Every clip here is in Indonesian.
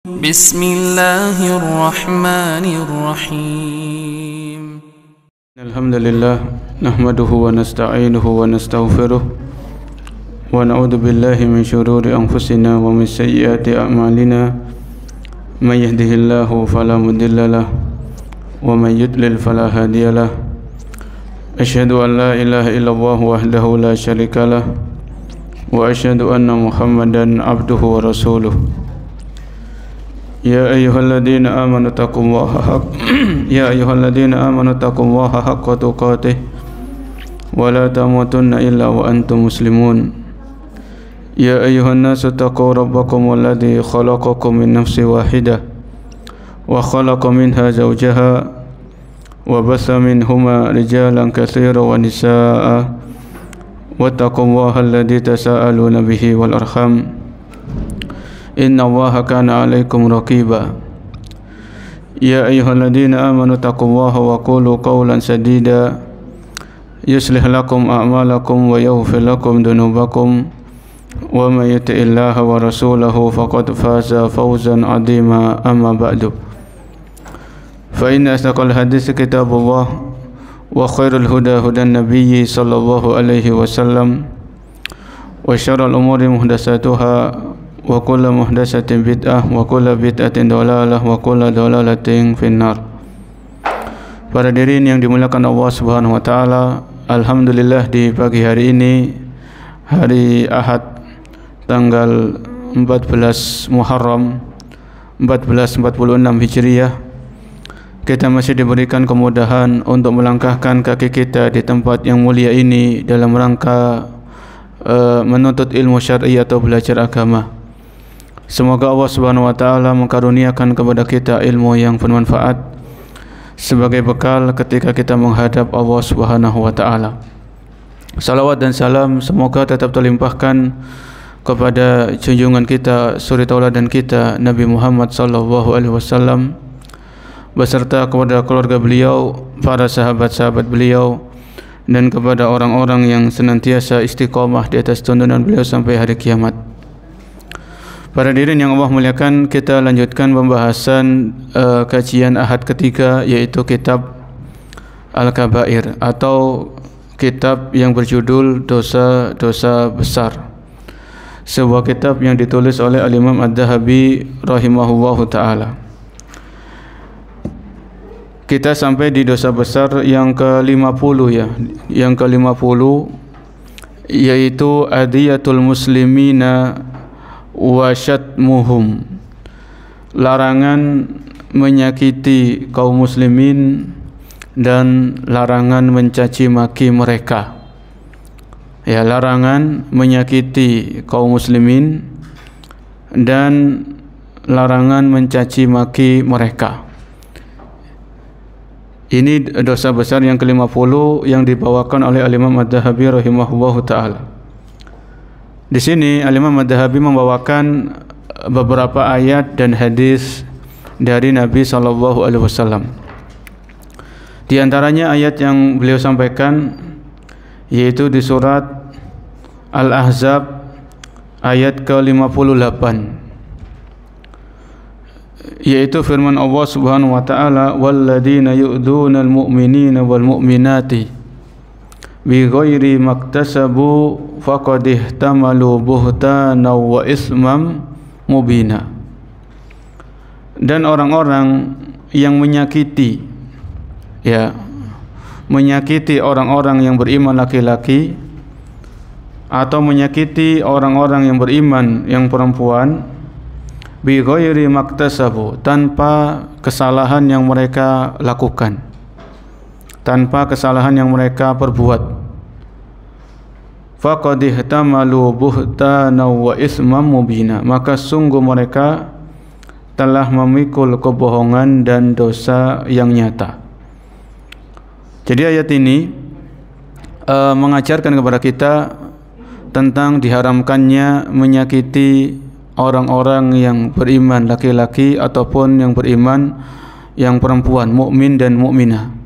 Bismillahirrahmanirrahim. Alhamdulillah nahmaduhu wa nasta'inuhu wa nastaghfiruh wa na'udzu billahi min shururi anfusina wa min sayyiati a'malina may yahdihillahu fala mudilla lahu wa may yudlil fala hadiya lahu asyhadu an la ilaha illallah wahdahu la syarika lahu wa asyhadu anna Muhammadan abduhu wa rasuluh. Ya ayyuhalladzina amanu taqullaha haqqa tuqatih wa la tamutunna illa wa antum muslimun. Ya ayyuhan nasu taqu rabbakum alladzi khalaqakum min nafsin wahidah wa khalaqa minha zawjaha wa batha minhuma rijalan katsiran wa nisaa'a wattaqullaha alladzi tasaaluna bihi wal arham Inna Allaha kana alaikum raqiba. Ya ayyuhalladzina amanu taqullaha wa qulu qawlan sadida yuslih lakum a'malakum wa yaghfir lakum dhunubakum wa may yuti'illaha wa rasulahu faqad faza fawzan 'azima amma ba'du. Fa inna asdaqal hadits kitabullah wa khairul huda hudan nabiyyi sallallahu alaihi wasallam wa syarrul umuri muhdatsatuha wa kullu muhdatsatin bid'ah wa kullu bid'atin dhalalah wa kullu dhalalatin finnar. Para hadirin yang dimuliakan Allah Subhanahu wa taala, alhamdulillah di pagi hari ini, hari Ahad tanggal 14 Muharram 1446 Hijriah, kita masih diberikan kemudahan untuk melangkahkan kaki kita di tempat yang mulia ini dalam rangka menuntut ilmu syar'i atau belajar agama. Semoga Allah Subhanahu wa taala mengkaruniakan kepada kita ilmu yang bermanfaat sebagai bekal ketika kita menghadap Allah Subhanahu wa taala. Salawat dan salam semoga tetap terlimpahkan kepada junjungan kita, suri tauladan kita, Nabi Muhammad sallallahu alaihi wasallam, beserta kepada keluarga beliau, para sahabat-sahabat beliau, dan kepada orang-orang yang senantiasa istiqamah di atas tuntunan beliau sampai hari kiamat. Para hadirin yang Allah muliakan, kita lanjutkan pembahasan kajian Ahad ketiga, yaitu kitab Al-Kabair atau kitab yang berjudul Dosa-dosa Besar. Sebuah kitab yang ditulis oleh Al-Imam Ad-Dhahabi rahimahullahu taala. Kita sampai di dosa besar yang ke-50 ya. Yang ke-50 yaitu adiyatul muslimina wa syatmuhum, larangan menyakiti kaum muslimin dan larangan mencaci maki mereka. Ya, larangan menyakiti kaum muslimin dan larangan mencaci maki mereka. Ini dosa besar yang ke-50 yang dibawakan oleh Al-Imam Ad-Dhahabi rahimahullahu taala. Di sini Al-Imam Ad-Dhahabi membawakan beberapa ayat dan hadis dari Nabi sallallahu alaihi wasallam. Di antaranya ayat yang beliau sampaikan yaitu di surat Al-Ahzab ayat ke-58, yaitu firman Allah Subhanahu wa taala, walladzina yu'dunal mu'minina wal mu'minati bi ghairi maktasabu faqad ihtamalu buhtanan wa ismam mubina. Dan orang-orang yang menyakiti orang-orang yang beriman laki-laki atau menyakiti orang-orang yang beriman yang perempuan bi ghairi maktasabu, tanpa kesalahan yang mereka lakukan, tanpa kesalahan yang mereka perbuat, faqad ihtamalu buhtanan wa ismam mubina, maka sungguh mereka telah memikul kebohongan dan dosa yang nyata. Jadi ayat ini mengajarkan kepada kita tentang diharamkannya menyakiti orang-orang yang beriman laki-laki ataupun yang beriman yang perempuan, mukmin dan mukminah.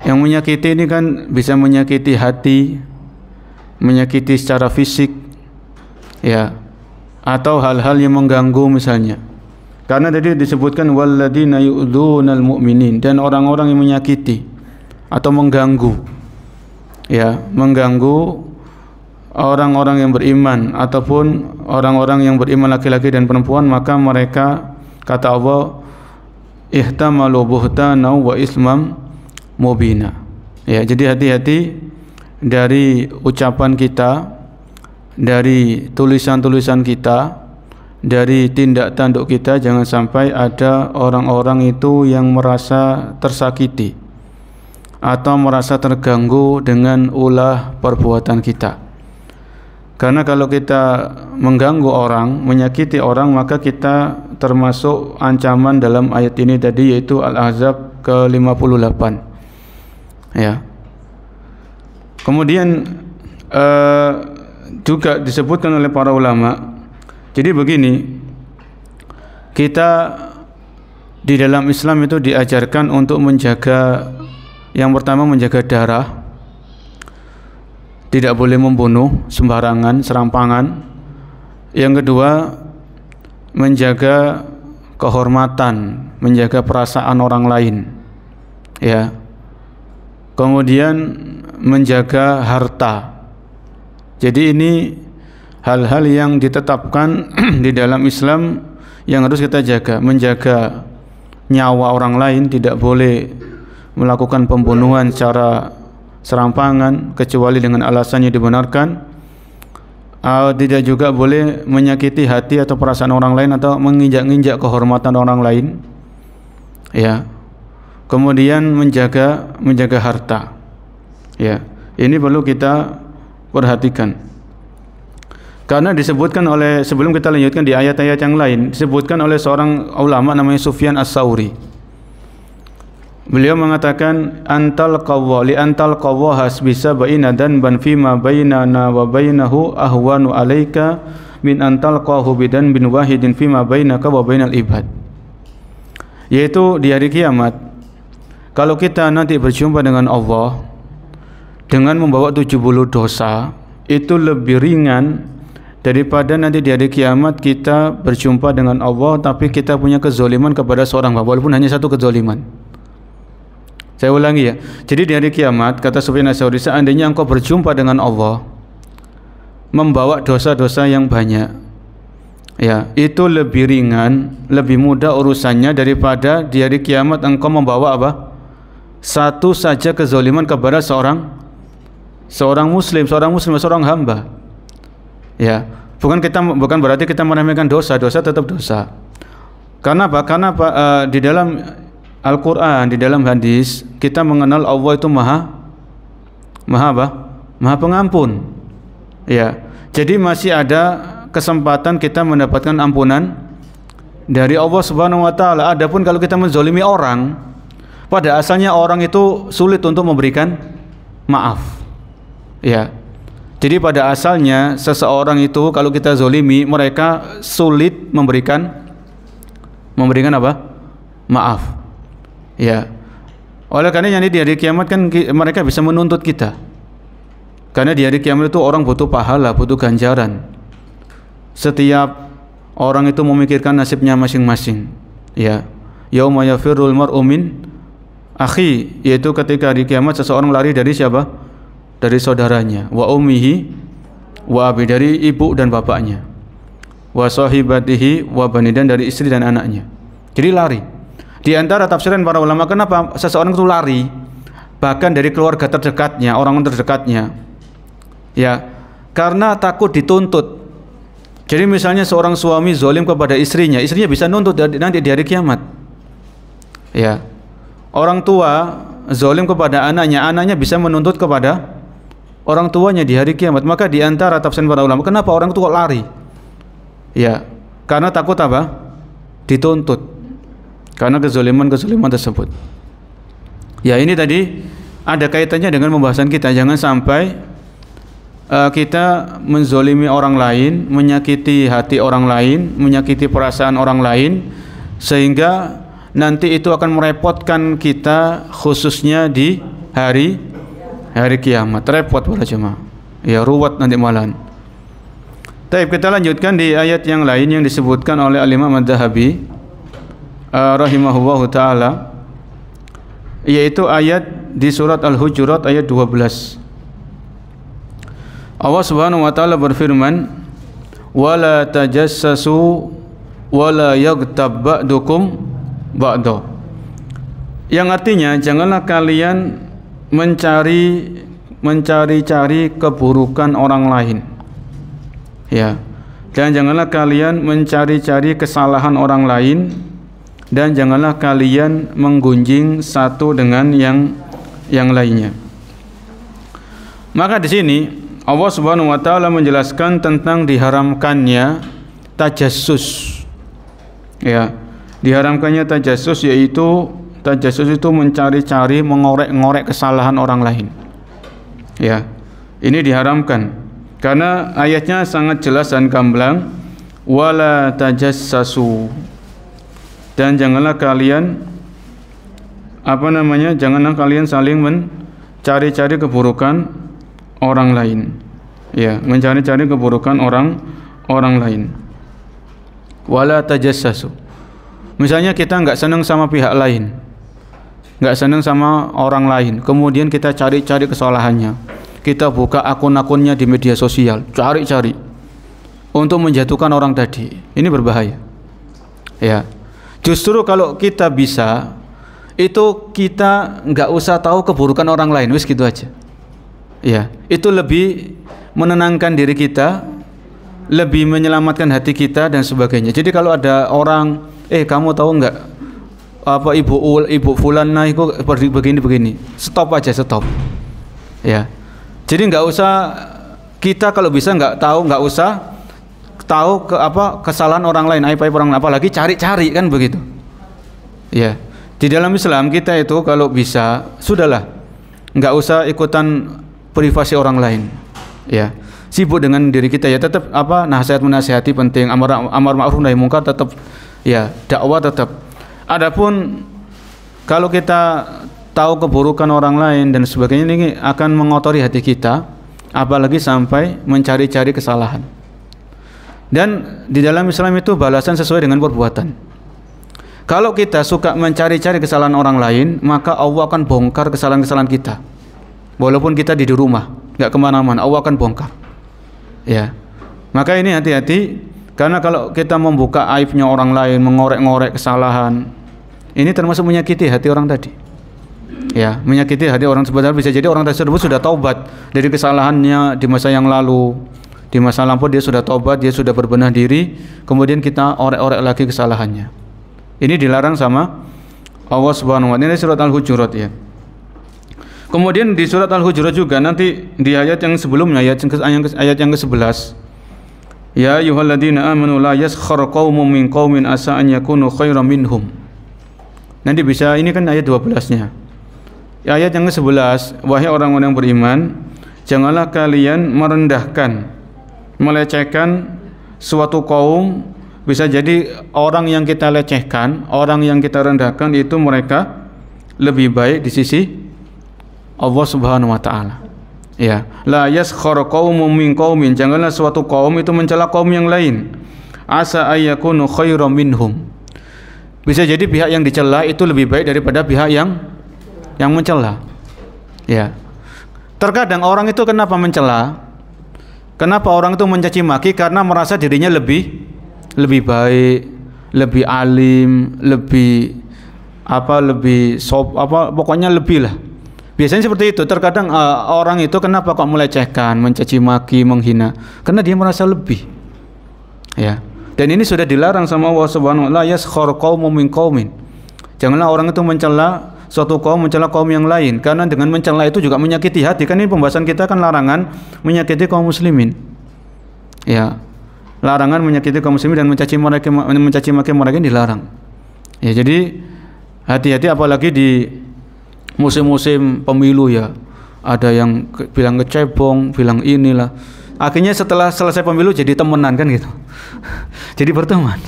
Yang menyakiti ini kan bisa menyakiti hati, menyakiti secara fisik, ya, atau hal-hal yang mengganggu misalnya. Karena tadi disebutkan walladzina yu'dzunal mu'minin, dan orang-orang yang menyakiti atau mengganggu, ya, mengganggu orang-orang yang beriman ataupun orang-orang yang beriman laki-laki dan perempuan, maka mereka, kata Allah, ihtamalu buhtana wa ismam mubina. Ya, jadi hati-hati dari ucapan kita, dari tulisan-tulisan kita, dari tindak tanduk kita, jangan sampai ada orang-orang itu yang merasa tersakiti atau merasa terganggu dengan ulah perbuatan kita. Karena kalau kita mengganggu orang, menyakiti orang, maka kita termasuk ancaman dalam ayat ini tadi, yaitu Al-Ahzab ke-58. Ya. Kemudian juga disebutkan oleh para ulama. Jadi begini, kita di dalam Islam itu diajarkan untuk menjaga, yang pertama menjaga darah, tidak boleh membunuh sembarangan, serampangan. Yang kedua, menjaga kehormatan, menjaga perasaan orang lain, ya. Kemudian menjaga harta. Jadi ini hal-hal yang ditetapkan di dalam Islam yang harus kita jaga. Menjaga nyawa orang lain, tidak boleh melakukan pembunuhan secara serampangan kecuali dengan alasan yang dibenarkan. Tidak juga boleh menyakiti hati atau perasaan orang lain atau menginjak-injak kehormatan orang lain, ya. Kemudian menjaga harta, ya. Ini perlu kita perhatikan. Karena disebutkan oleh, sebelum kita lanjutkan di ayat-ayat yang lain, disebutkan oleh seorang ulama namanya Sufyan As-Sauri. Beliau mengatakan, antal qawwa hasbisa baina dan ban fima bainana wa bainahu ahwanu alaika min antal qahu bidan bin wahidin fima bainaka wa bainal ibad. Yaitu di hari kiamat, kalau kita nanti berjumpa dengan Allah dengan membawa 70 dosa, itu lebih ringan daripada nanti di hari kiamat kita berjumpa dengan Allah tapi kita punya kezoliman kepada seorang hamba, walaupun hanya satu kezoliman. Saya ulangi ya. Jadi di hari kiamat, kata Sufyan As-Sauri, seandainya engkau berjumpa dengan Allah membawa dosa-dosa yang banyak, ya, itu lebih ringan, lebih mudah urusannya daripada di hari kiamat engkau membawa apa? Satu saja kezoliman kepada seorang muslim, seorang hamba. Ya, bukan berarti kita meremehkan dosa tetap dosa. Karena apa? Karena di dalam Al-Quran, di dalam hadis, kita mengenal Allah itu maha pengampun, ya. Jadi masih ada kesempatan kita mendapatkan ampunan dari Allah Subhanahu wa taala. Adapun kalau kita menzalimi orang, pada asalnya orang itu sulit untuk memberikan maaf, ya. Jadi pada asalnya seseorang itu kalau kita zalimi, mereka sulit memberikan apa? Maaf. Ya, oleh karena di hari kiamat kan mereka bisa menuntut kita. Karena di hari kiamat itu orang butuh pahala, butuh ganjaran. Setiap orang itu memikirkan nasibnya masing-masing. Ya, yauma yafirrul mar'u min akhi, yaitu ketika di kiamat seseorang lari dari siapa? Dari saudaranya. Wa ummihi wa abi, dari ibu dan bapaknya. Wa sahibatihi wa bani, dan dari istri dan anaknya. Jadi lari. Di antara tafsiran para ulama, kenapa seseorang itu lari bahkan dari keluarga terdekatnya, orang terdekatnya, ya, karena takut dituntut. Jadi misalnya seorang suami zalim kepada istrinya bisa nuntut nanti di hari kiamat, ya. Orang tua zalim kepada anaknya bisa menuntut kepada orang tuanya di hari kiamat. Maka di antara tafsiran para ulama, kenapa orang tua lari, ya, karena takut apa? Dituntut. Karena kezaliman tersebut. Ya, ini tadi ada kaitannya dengan pembahasan kita. Jangan sampai kita menzalimi orang lain, menyakiti hati orang lain, menyakiti perasaan orang lain, sehingga nanti itu akan merepotkan kita, khususnya di hari kiamat. Repot para jemaah. Ya, ruwet nanti malahan. Baik, kita lanjutkan di ayat yang lain yang disebutkan oleh Al-Imam Adz-Dzahabi. rahimahullahu taala, yaitu ayat di surat Al-Hujurat ayat 12. Allah Subhanahu wa taala berfirman, "Wala tajassasu wala yaghtab ba'dukum ba'da." Yang artinya janganlah kalian mencari-cari keburukan orang lain. Ya. Dan janganlah kalian mencari-cari kesalahan orang lain, dan janganlah kalian menggunjing satu dengan yang lainnya. Maka di sini Allah Subhanahu wa taala menjelaskan tentang diharamkannya tajassus. Ya, diharamkannya tajassus, yaitu tajassus itu mencari-cari, mengorek-ngorek kesalahan orang lain. Ya. Ini diharamkan. Karena ayatnya sangat jelas dan gamblang, wala tajassasu, dan janganlah kalian janganlah kalian saling mencari-cari keburukan orang lain. Ya, mencari-cari keburukan orang lain. Wala tajassasu. Misalnya kita enggak senang sama pihak lain, enggak senang sama orang lain, kemudian kita cari-cari kesalahannya. Kita buka akun-akunnya di media sosial, cari-cari untuk menjatuhkan orang tadi. Ini berbahaya. Ya. Justru kalau kita bisa, itu kita nggak usah tahu keburukan orang lain, wis gitu aja. Ya, itu lebih menenangkan diri kita, lebih menyelamatkan hati kita dan sebagainya. Jadi kalau ada orang, kamu tahu nggak apa ibu fulana itu begini, stop aja, stop. Ya. Jadi nggak usah, kita kalau bisa nggak usah tahu kesalahan orang lain, aib orang lain, apalagi cari-cari, kan begitu. Ya, di dalam Islam kita itu kalau bisa sudahlah, nggak usah ikutan privasi orang lain. Ya, sibuk dengan diri kita, ya tetap nasihat menasihati penting, amar ma'ruf nahi munkar tetap, ya dakwah tetap. Adapun kalau kita tahu keburukan orang lain dan sebagainya, ini akan mengotori hati kita, apalagi sampai mencari-cari kesalahan. Dan di dalam Islam itu balasan sesuai dengan perbuatan. Kalau kita suka mencari-cari kesalahan orang lain, maka Allah akan bongkar kesalahan-kesalahan kita. Walaupun kita di rumah, nggak kemana-mana, Allah akan bongkar. Ya, maka ini hati-hati, karena kalau kita membuka aibnya orang lain, mengorek-ngorek kesalahan, ini termasuk menyakiti hati orang tadi. Ya, menyakiti hati orang sebenarnya. Bisa jadi orang tersebut sudah taubat dari kesalahannya di masa yang lalu, di masa lampau dia sudah taubat, dia sudah berbenah diri, kemudian kita orek-orek lagi kesalahannya. Ini dilarang sama Allah Subhanahu wa taala. Ini surat Al-Hujurat, ya. Kemudian di surat Al-Hujurat juga nanti di ayat yang sebelumnya, ayat yang ke-11, ya ayyuhalladzina amanu la yaskhar qaumun min qaumin asa an yakunu khairan minhum. Nanti bisa, ini kan ayat 12-nya. Ayat yang ke-11, wahai orang-orang yang beriman, janganlah kalian merendahkan, melecehkan suatu kaum. Bisa jadi orang yang kita lecehkan, orang yang kita rendahkan itu mereka lebih baik di sisi Allah Subhanahu wa taala. Ya, la yaskhar qaumun min qaumin, janganlah suatu kaum itu mencela kaum yang lain. Asa ayyakunu khairan minhum. Bisa jadi pihak yang dicela itu lebih baik daripada pihak yang mencela. Ya. Terkadang orang itu kenapa mencela? Kenapa orang itu mencaci maki? Karena merasa dirinya lebih baik, lebih alim, pokoknya lebih lah. Biasanya seperti itu. Terkadang orang itu kenapa kok melecehkan, mencaci maki, menghina? Karena dia merasa lebih. Ya. Dan ini sudah dilarang sama Allah Subhanahu wa taala, yaskhar qaumun min qaumin. Janganlah orang itu mencela suatu kaum, mencela kaum yang lain, karena dengan mencela itu juga menyakiti hati. Kan ini pembahasan kita kan larangan menyakiti kaum muslimin. Ya. Larangan menyakiti kaum muslimin dan mencaci maki mereka dilarang. Ya, jadi hati-hati apalagi di musim-musim pemilu, ya. Ada yang bilang kecebong, bilang inilah. Akhirnya setelah selesai pemilu jadi temenan, kan gitu. Jadi berteman.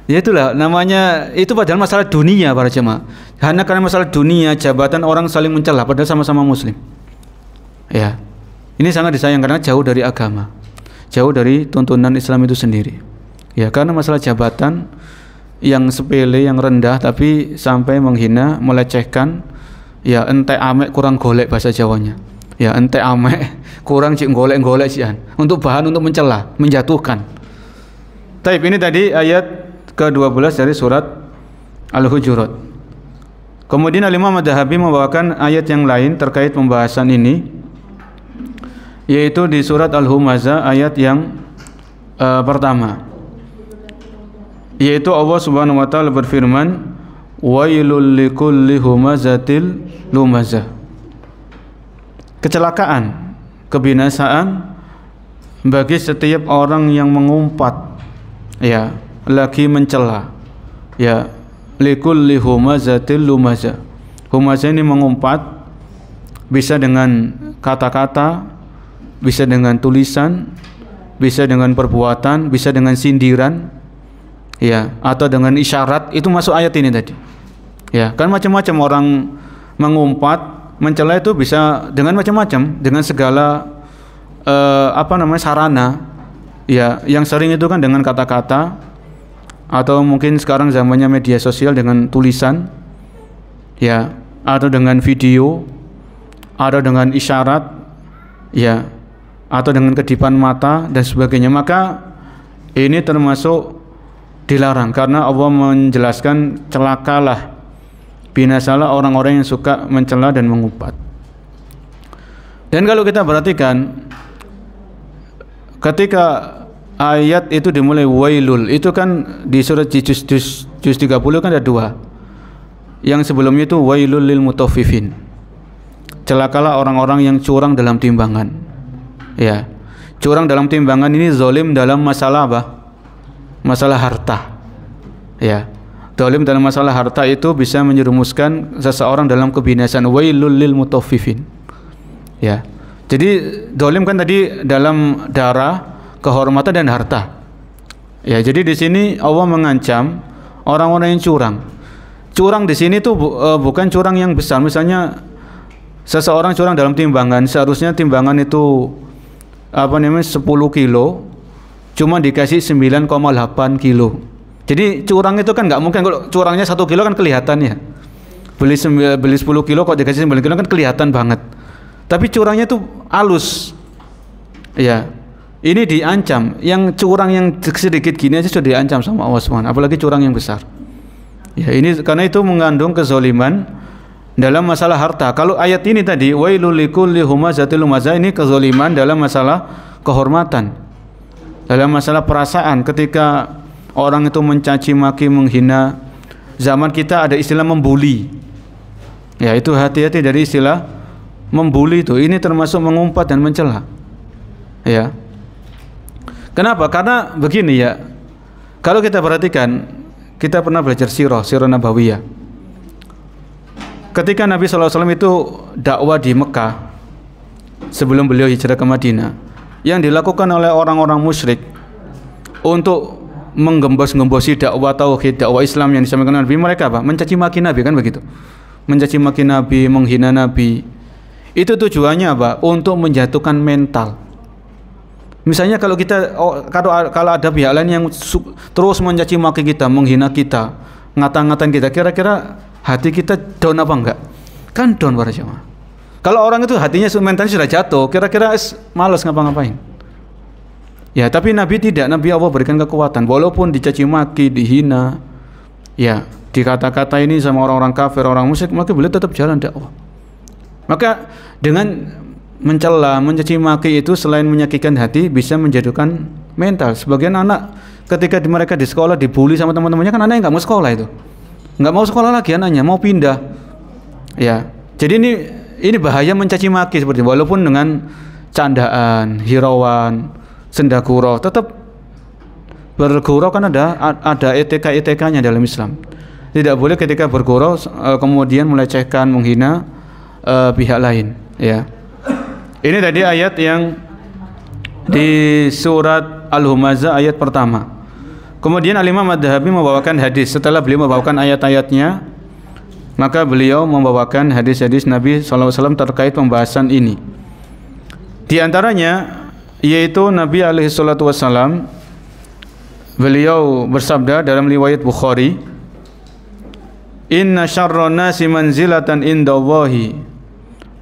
Ya itulah namanya, itu padahal masalah dunia para jemaah. Hanya karena masalah dunia, jabatan, orang saling mencela padahal sama-sama muslim. Ya. Ini sangat disayangkan karena jauh dari agama. Jauh dari tuntunan Islam itu sendiri. Ya, karena masalah jabatan yang sepele, yang rendah, tapi sampai menghina, melecehkan. Ya entek amek kurang golek bahasa Jawanya. Ya entek amek kurang cik golek-golek sian. Untuk bahan untuk mencela, menjatuhkan. Taib, ini tadi ayat ke-12 dari surat Al-Hujurat. Kemudian Al-Imam Adz-Dzahabi membawakan ayat yang lain terkait pembahasan ini, yaitu di surat Al-Humazah ayat yang pertama, yaitu Allah Subhanahu wa taala berfirman, wailul likulli humazatil lumazah. Kecelakaan, kebinasaan bagi setiap orang yang mengumpat, ya, lagi mencela, ya, likulli humazatil lumazah. Humazah ini mengumpat, bisa dengan kata-kata, bisa dengan tulisan, bisa dengan perbuatan, bisa dengan sindiran, ya, atau dengan isyarat. Itu masuk ayat ini tadi. Ya, kan macam-macam orang mengumpat, mencela itu bisa dengan macam-macam, dengan segala sarana. Ya, yang sering itu kan dengan kata-kata, atau mungkin sekarang zamannya media sosial dengan tulisan, ya, atau dengan video, atau dengan isyarat, ya, atau dengan kedipan mata dan sebagainya. Maka ini termasuk dilarang, karena Allah menjelaskan celakalah, binasalah orang-orang yang suka mencela dan mengumpat. Dan kalau kita perhatikan, ketika ayat itu dimulai wailul, itu kan di surat juz 30 kan ada dua. Yang sebelumnya itu wailul lil mutaffifin, celakalah orang-orang yang curang dalam timbangan. Ya, curang dalam timbangan ini zalim dalam masalah apa? Masalah harta. Ya, zalim dalam masalah harta itu bisa menjerumuskan seseorang dalam kebinasaan. Wailul lil mutaffifin. Ya, jadi zalim kan tadi dalam darah, kehormatan dan harta. Ya, jadi di sini Allah mengancam orang-orang yang curang. Curang di sini tuh bukan curang yang besar. Misalnya seseorang curang dalam timbangan, seharusnya timbangan itu 10 kilo, cuma dikasih 9,8 kilo. Jadi curang itu kan nggak mungkin. Kalau curangnya 1 kilo kan kelihatan ya. Beli 10 kilo kok dikasih 9 kilo kan kelihatan banget. Tapi curangnya itu halus. Ya, ini diancam. Yang curang yang sedikit gini aja sudah diancam sama Allah SWT, apalagi curang yang besar. Ya, ini karena itu mengandung kezaliman dalam masalah harta. Kalau ayat ini tadi wailul likulli humazatil lumazah, ini kezaliman dalam masalah kehormatan, dalam masalah perasaan. Ketika orang itu mencaci maki, menghina. Zaman kita ada istilah membuli. Ya, itu hati-hati dari istilah membuli itu. Ini termasuk mengumpat dan mencela. Ya. Kenapa? Karena begini ya. Kalau kita perhatikan, kita pernah belajar sirah nabawiyah. Ketika Nabi SAW itu dakwah di Mekah sebelum beliau hijrah ke Madinah, yang dilakukan oleh orang-orang musyrik untuk menggembos-gembosi dakwah tauhid, dakwah Islam yang disampaikan Nabi, mereka apa? Mencaci maki Nabi, kan begitu. Mencaci maki Nabi, menghina Nabi. Itu tujuannya apa? Untuk menjatuhkan mental. Misalnya kalau kita kalau ada pihak lain yang terus mencaci maki kita, menghina kita, ngata-ngatain kita, kira-kira hati kita down apa enggak? Kan down para jemaah. Kalau orang itu hatinya mentalnya sudah jatuh, kira-kira malas ngapa-ngapain. Ya, tapi Nabi tidak. Nabi Allah berikan kekuatan, walaupun dicaci maki, dihina, ya, dikata-kata ini sama orang-orang kafir, orang musyrik, maka beliau tetap jalan dakwah. Maka dengan mencela, mencaci maki itu selain menyakitkan hati, bisa menjatuhkan mental. Sebagian anak ketika mereka di sekolah dibully sama teman-temannya, kan anaknya nggak mau sekolah itu. Nggak mau sekolah lagi anaknya, mau pindah. Ya, jadi ini bahaya mencaci maki seperti itu. Walaupun dengan candaan, hirauan, sendagurau, tetap bergurau kan ada etika-etikanya dalam Islam. Tidak boleh ketika bergurau kemudian melecehkan, menghina pihak lain. Ya, ini tadi ayat yang di surat Al-Humazah ayat pertama. Kemudian Al-Imam Adz-Dzahabi membawakan hadis. Setelah beliau membawakan ayat-ayatnya, maka beliau membawakan hadis-hadis Nabi SAW terkait pembahasan ini. Di antaranya yaitu Nabi SAW Beliau bersabda dalam riwayat Bukhari, "Inna syarran nasi manzilatan indallahi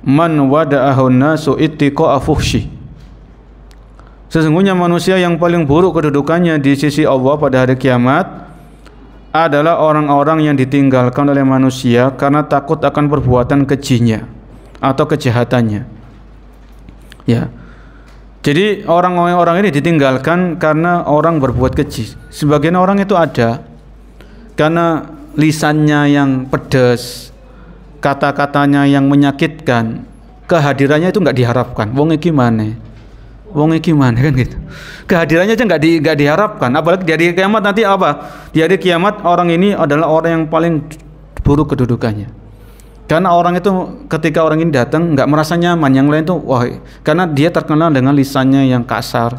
man wada'ahun nasu ittiqa'a fuhsyi." Sesungguhnya manusia yang paling buruk kedudukannya di sisi Allah pada hari kiamat adalah orang-orang yang ditinggalkan oleh manusia karena takut akan perbuatan kejinya atau kejahatannya. Ya. Jadi orang-orang ini ditinggalkan karena orang berbuat keji. Sebagian orang itu ada karena lisannya yang pedas, kata-katanya yang menyakitkan, kehadirannya itu enggak diharapkan. Wong iki mana kan gitu. Kehadirannya aja enggak diharapkan. Apalagi di hari kiamat nanti apa? Di hari kiamat orang ini adalah orang yang paling buruk kedudukannya. Karena orang itu ketika orang ini datang enggak merasa nyaman, yang lain tuh wah, karena dia terkenal dengan lisannya yang kasar,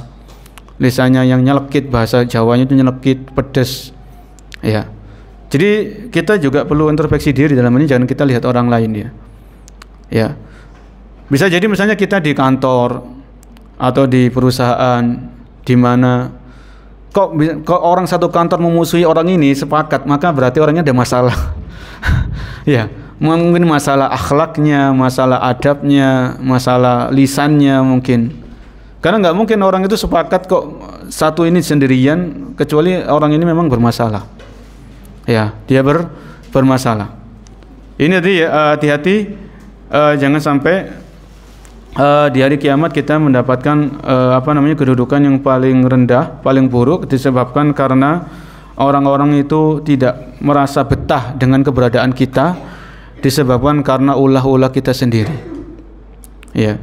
lisannya yang nyelekit, bahasa Jawanya itu nyelekit, pedes. Ya. Jadi kita juga perlu introspeksi diri dalam ini, jangan kita lihat orang lain ya. Ya. Bisa jadi misalnya kita di kantor atau di perusahaan di mana kok orang satu kantor memusuhi orang ini sepakat, maka berarti orangnya ada masalah. Ya, mungkin masalah akhlaknya, masalah adabnya, masalah lisannya mungkin. Karena nggak mungkin orang itu sepakat kok satu ini sendirian, kecuali orang ini memang bermasalah. Ya, dia bermasalah. Ini tadi ya, hati-hati jangan sampai di hari kiamat kita mendapatkan kedudukan yang paling rendah, paling buruk disebabkan karena orang-orang itu tidak merasa betah dengan keberadaan kita, disebabkan karena ulah-ulah kita sendiri. Ya.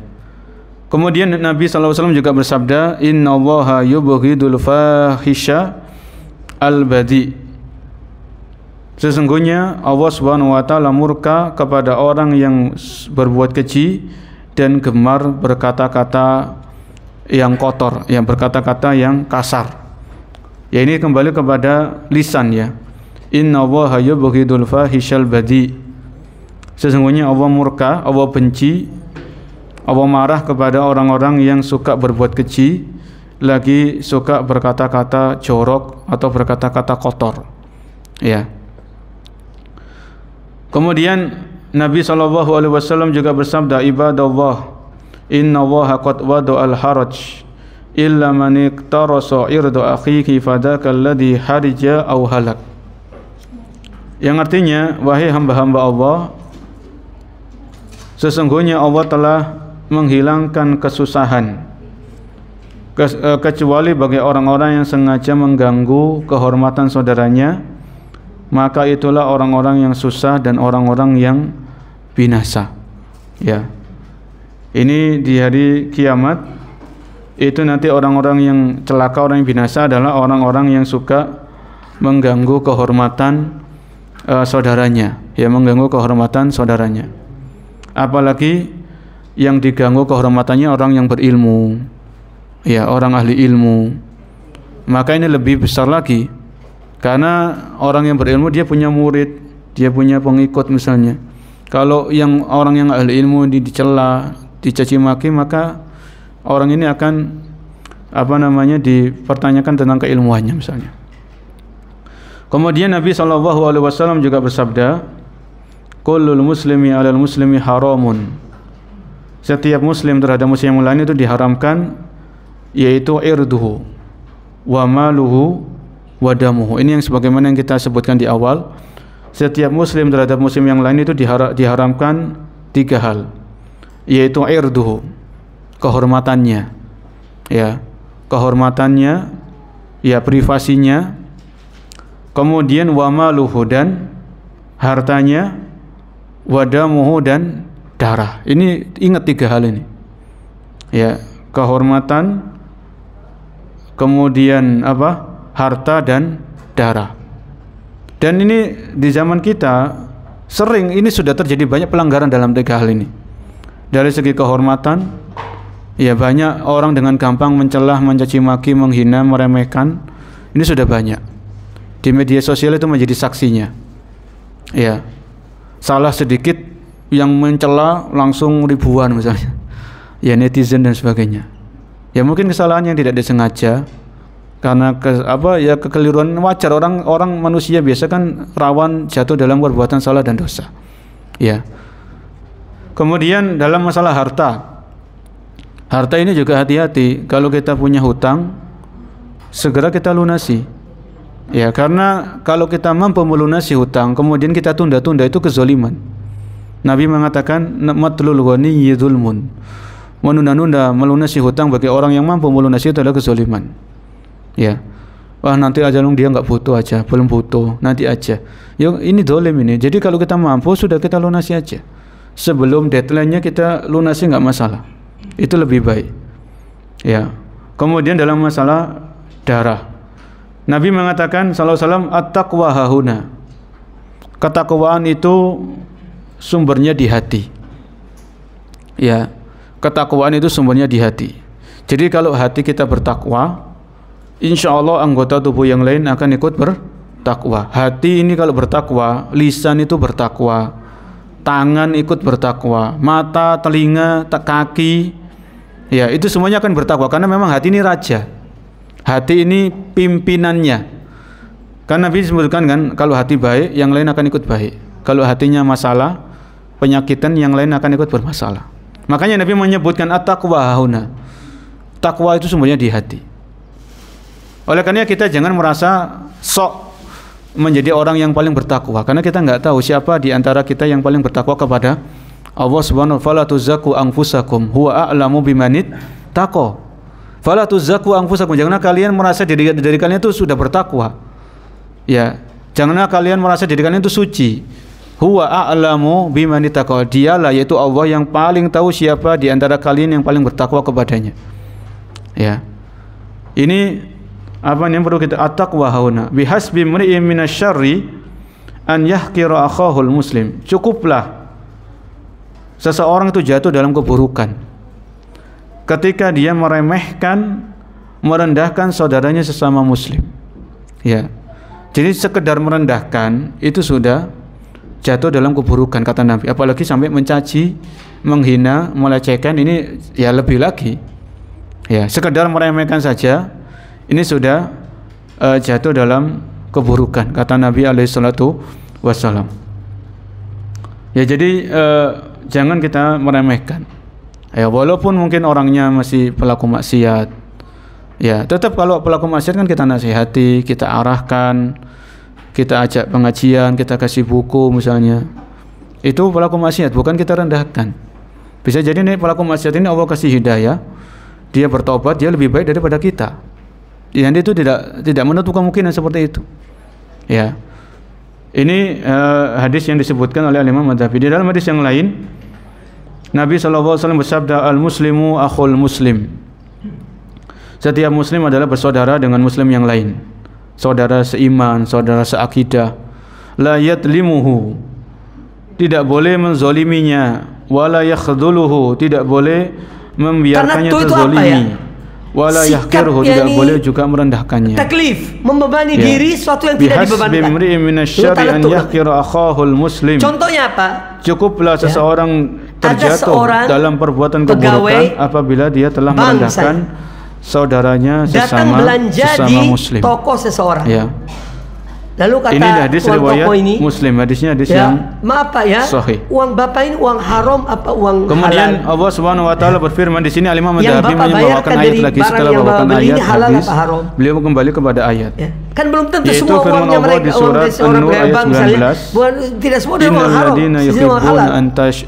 Kemudian Nabi SAW juga bersabda, "Innallaha yubghidul fahisha al-badi." Sesungguhnya Allah Subhanahu wa taala murka kepada orang yang berbuat keji dan gemar berkata-kata yang kotor, yang berkata-kata yang kasar. Ya, ini kembali kepada lisan ya. Innallaha yubghidul fahishal badi. Sesungguhnya Allah murka, Allah benci, Allah marah kepada orang-orang yang suka berbuat keji, lagi suka berkata-kata jorok atau berkata-kata kotor. Ya. Kemudian Nabi SAW juga bersabda, "Ibadallah, innallaha qad wada'al haraj illa man iktarasa irda akhihi fadaka alladhi harija aw halak." Yang artinya, wahai hamba-hamba Allah, sesungguhnya Allah telah menghilangkan kesusahan kecuali bagi orang-orang yang sengaja mengganggu kehormatan saudaranya, maka itulah orang-orang yang susah dan orang-orang yang binasa. Ya. Ini di hari kiamat itu nanti orang-orang yang celaka, orang yang binasa adalah orang-orang yang suka mengganggu kehormatan saudaranya, ya, mengganggu kehormatan saudaranya. Apalagi yang diganggu kehormatannya orang yang berilmu, ya, orang ahli ilmu. Maka ini lebih besar lagi, karena orang yang berilmu dia punya murid, dia punya pengikut misalnya. Kalau yang orang yang ahli ilmu dicela, dicaci maki, maka orang ini akan dipertanyakan tentang keilmuannya misalnya. Kemudian Nabi SAW juga bersabda, "Kullul muslimi 'alal muslimi haramun." Setiap muslim terhadap muslim yang lain itu diharamkan, yaitu irduhu wa maluhu wa damuhu. Ini yang sebagaimana yang kita sebutkan di awal. Setiap muslim terhadap muslim yang lain itu diharamkan 3 hal, yaitu irduhu, kehormatannya, ya, kehormatannya, ya, privasinya. Kemudian wa maluhu, dan hartanya, wa damuhu, dan darah. Ini ingat 3 hal ini, ya, kehormatan, kemudian harta dan darah. Dan ini di zaman kita sering ini sudah terjadi banyak pelanggaran dalam 3 hal ini. Dari segi kehormatan, ya, banyak orang dengan gampang mencelah, mencaci maki, menghina, meremehkan. Ini sudah banyak. Di media sosial itu menjadi saksinya. Ya. Salah sedikit yang mencela langsung ribuan misalnya. Ya, netizen dan sebagainya. Ya, mungkin kesalahan yang tidak disengaja, Karena kekeliruan wajar, orang manusia biasa kan rawan jatuh dalam perbuatan salah dan dosa. Ya. Kemudian dalam masalah harta. Harta ini juga hati-hati. Kalau kita punya hutang, segera kita lunasi. Ya, karena kalau kita mampu melunasi hutang, kemudian kita tunda-tunda, itu kezaliman. Nabi mengatakan matlul ghaniyyi dzulmun. Menunda-nunda melunasi hutang bagi orang yang mampu melunasi itu adalah kezaliman. Ya. Wah, nanti aja dia enggak butuh aja, belum butuh, nanti aja. Ya, ini zalim ini. Jadi kalau kita mampu sudah kita lunasi aja. Sebelum deadline-nya kita lunasi enggak masalah. Itu lebih baik. Ya. Kemudian dalam masalah darah, Nabi mengatakan sallallahu alaihi wasallam at-taqwa hahuna. Ketakwaan itu sumbernya di hati. Ya. Ketakwaan itu sumbernya di hati. Jadi kalau hati kita bertakwa, insya Allah anggota tubuh yang lain akan ikut bertakwa. Hati ini kalau bertakwa, lisan itu bertakwa, tangan ikut bertakwa, mata, telinga, kaki, ya itu semuanya akan bertakwa. Karena memang hati ini raja, hati ini pimpinannya. Karena Nabi disebutkan kan, kalau hati baik, yang lain akan ikut baik. Kalau hatinya masalah, penyakitan, yang lain akan ikut bermasalah. Makanya Nabi menyebutkan at-taqwa hahuna. Takwa itu sumbernya di hati. Oleh karena kita jangan merasa sok menjadi orang yang paling bertakwa, karena kita enggak tahu siapa di antara kita yang paling bertakwa kepada Allah Subhanahu wa ta'ala. Fala tuzakku anfusakum huwa a'lamu bimanit taqwa. Fala tuzakku anfusakum, janganlah kalian merasa diri kalian itu sudah bertakwa. Ya, janganlah kalian merasa diri kalian itu suci. Huwa a'lamu bimanit taqwa. Dialah, yaitu Allah, yang paling tahu siapa di antara kalian yang paling bertakwa kepadanya. Ya. Ini apa yang perlu kita at-taqwa hauna. Bihasbi mri'in minasyarri an yahqira akhahul muslim. Cukuplah seseorang itu jatuh dalam keburukan ketika dia meremehkan, merendahkan saudaranya sesama muslim. Ya. Jadi sekedar merendahkan itu sudah jatuh dalam keburukan, kata Nabi. Apalagi sampai mencaci, menghina, melecehkan, ini ya lebih lagi. Ya, sekedar meremehkan saja ini sudah jatuh dalam keburukan, kata Nabi alaihi salatu wassalam. Ya, jadi jangan kita meremehkan. Ya, walaupun mungkin orangnya masih pelaku maksiat, ya tetap kalau pelaku maksiat kan kita nasihati, kita arahkan, kita ajak pengajian, kita kasih buku misalnya. Itu pelaku maksiat, bukan kita rendahkan. Bisa jadi nih pelaku maksiat ini Allah kasih hidayah, dia bertobat, dia lebih baik daripada kita. Yang itu tidak menutup kemungkinan seperti itu. Ya. Ini hadis yang disebutkan oleh Imam Madzhabi. Di dalam hadis yang lain, Nabi SAW bersabda, al-muslimu akhul muslim. Setiap muslim adalah bersaudara dengan muslim yang lain. Saudara seiman, saudara seakidah. La yadlimuhu, tidak boleh menzoliminya. Wala yakhdhuluhu, tidak boleh membiarkannya terzolimi. Wala yahqiruhu, tidak boleh juga merendahkannya. Taklif, membebani diri sesuatu yang tidak dibebankan. Bihasbi imri'in minasyarri an yahqira akhahul muslim. Contohnya apa? Cukuplah seseorang terjatuh dalam perbuatan keburukan apabila dia telah merendahkan saudaranya sesama muslim. Toko seseorang. Ya. Lalu kata ini hadis riwayat ini, Muslim, hadisnya hadis yang maaf Pak ya, sahih. Uang Bapak ini uang haram apa uang kemudian halal? Allah Subhanahu wa taala berfirman di sini, Al-Imam Madzhabi membawakan ayat lagi setelah membawakan ayat hadis. Beliau kembali kepada ayat. Ya. Kan belum tentu yaitu semua uangnya mereka di surat An-Nur ayat 19. Tidak semua dari uang haram.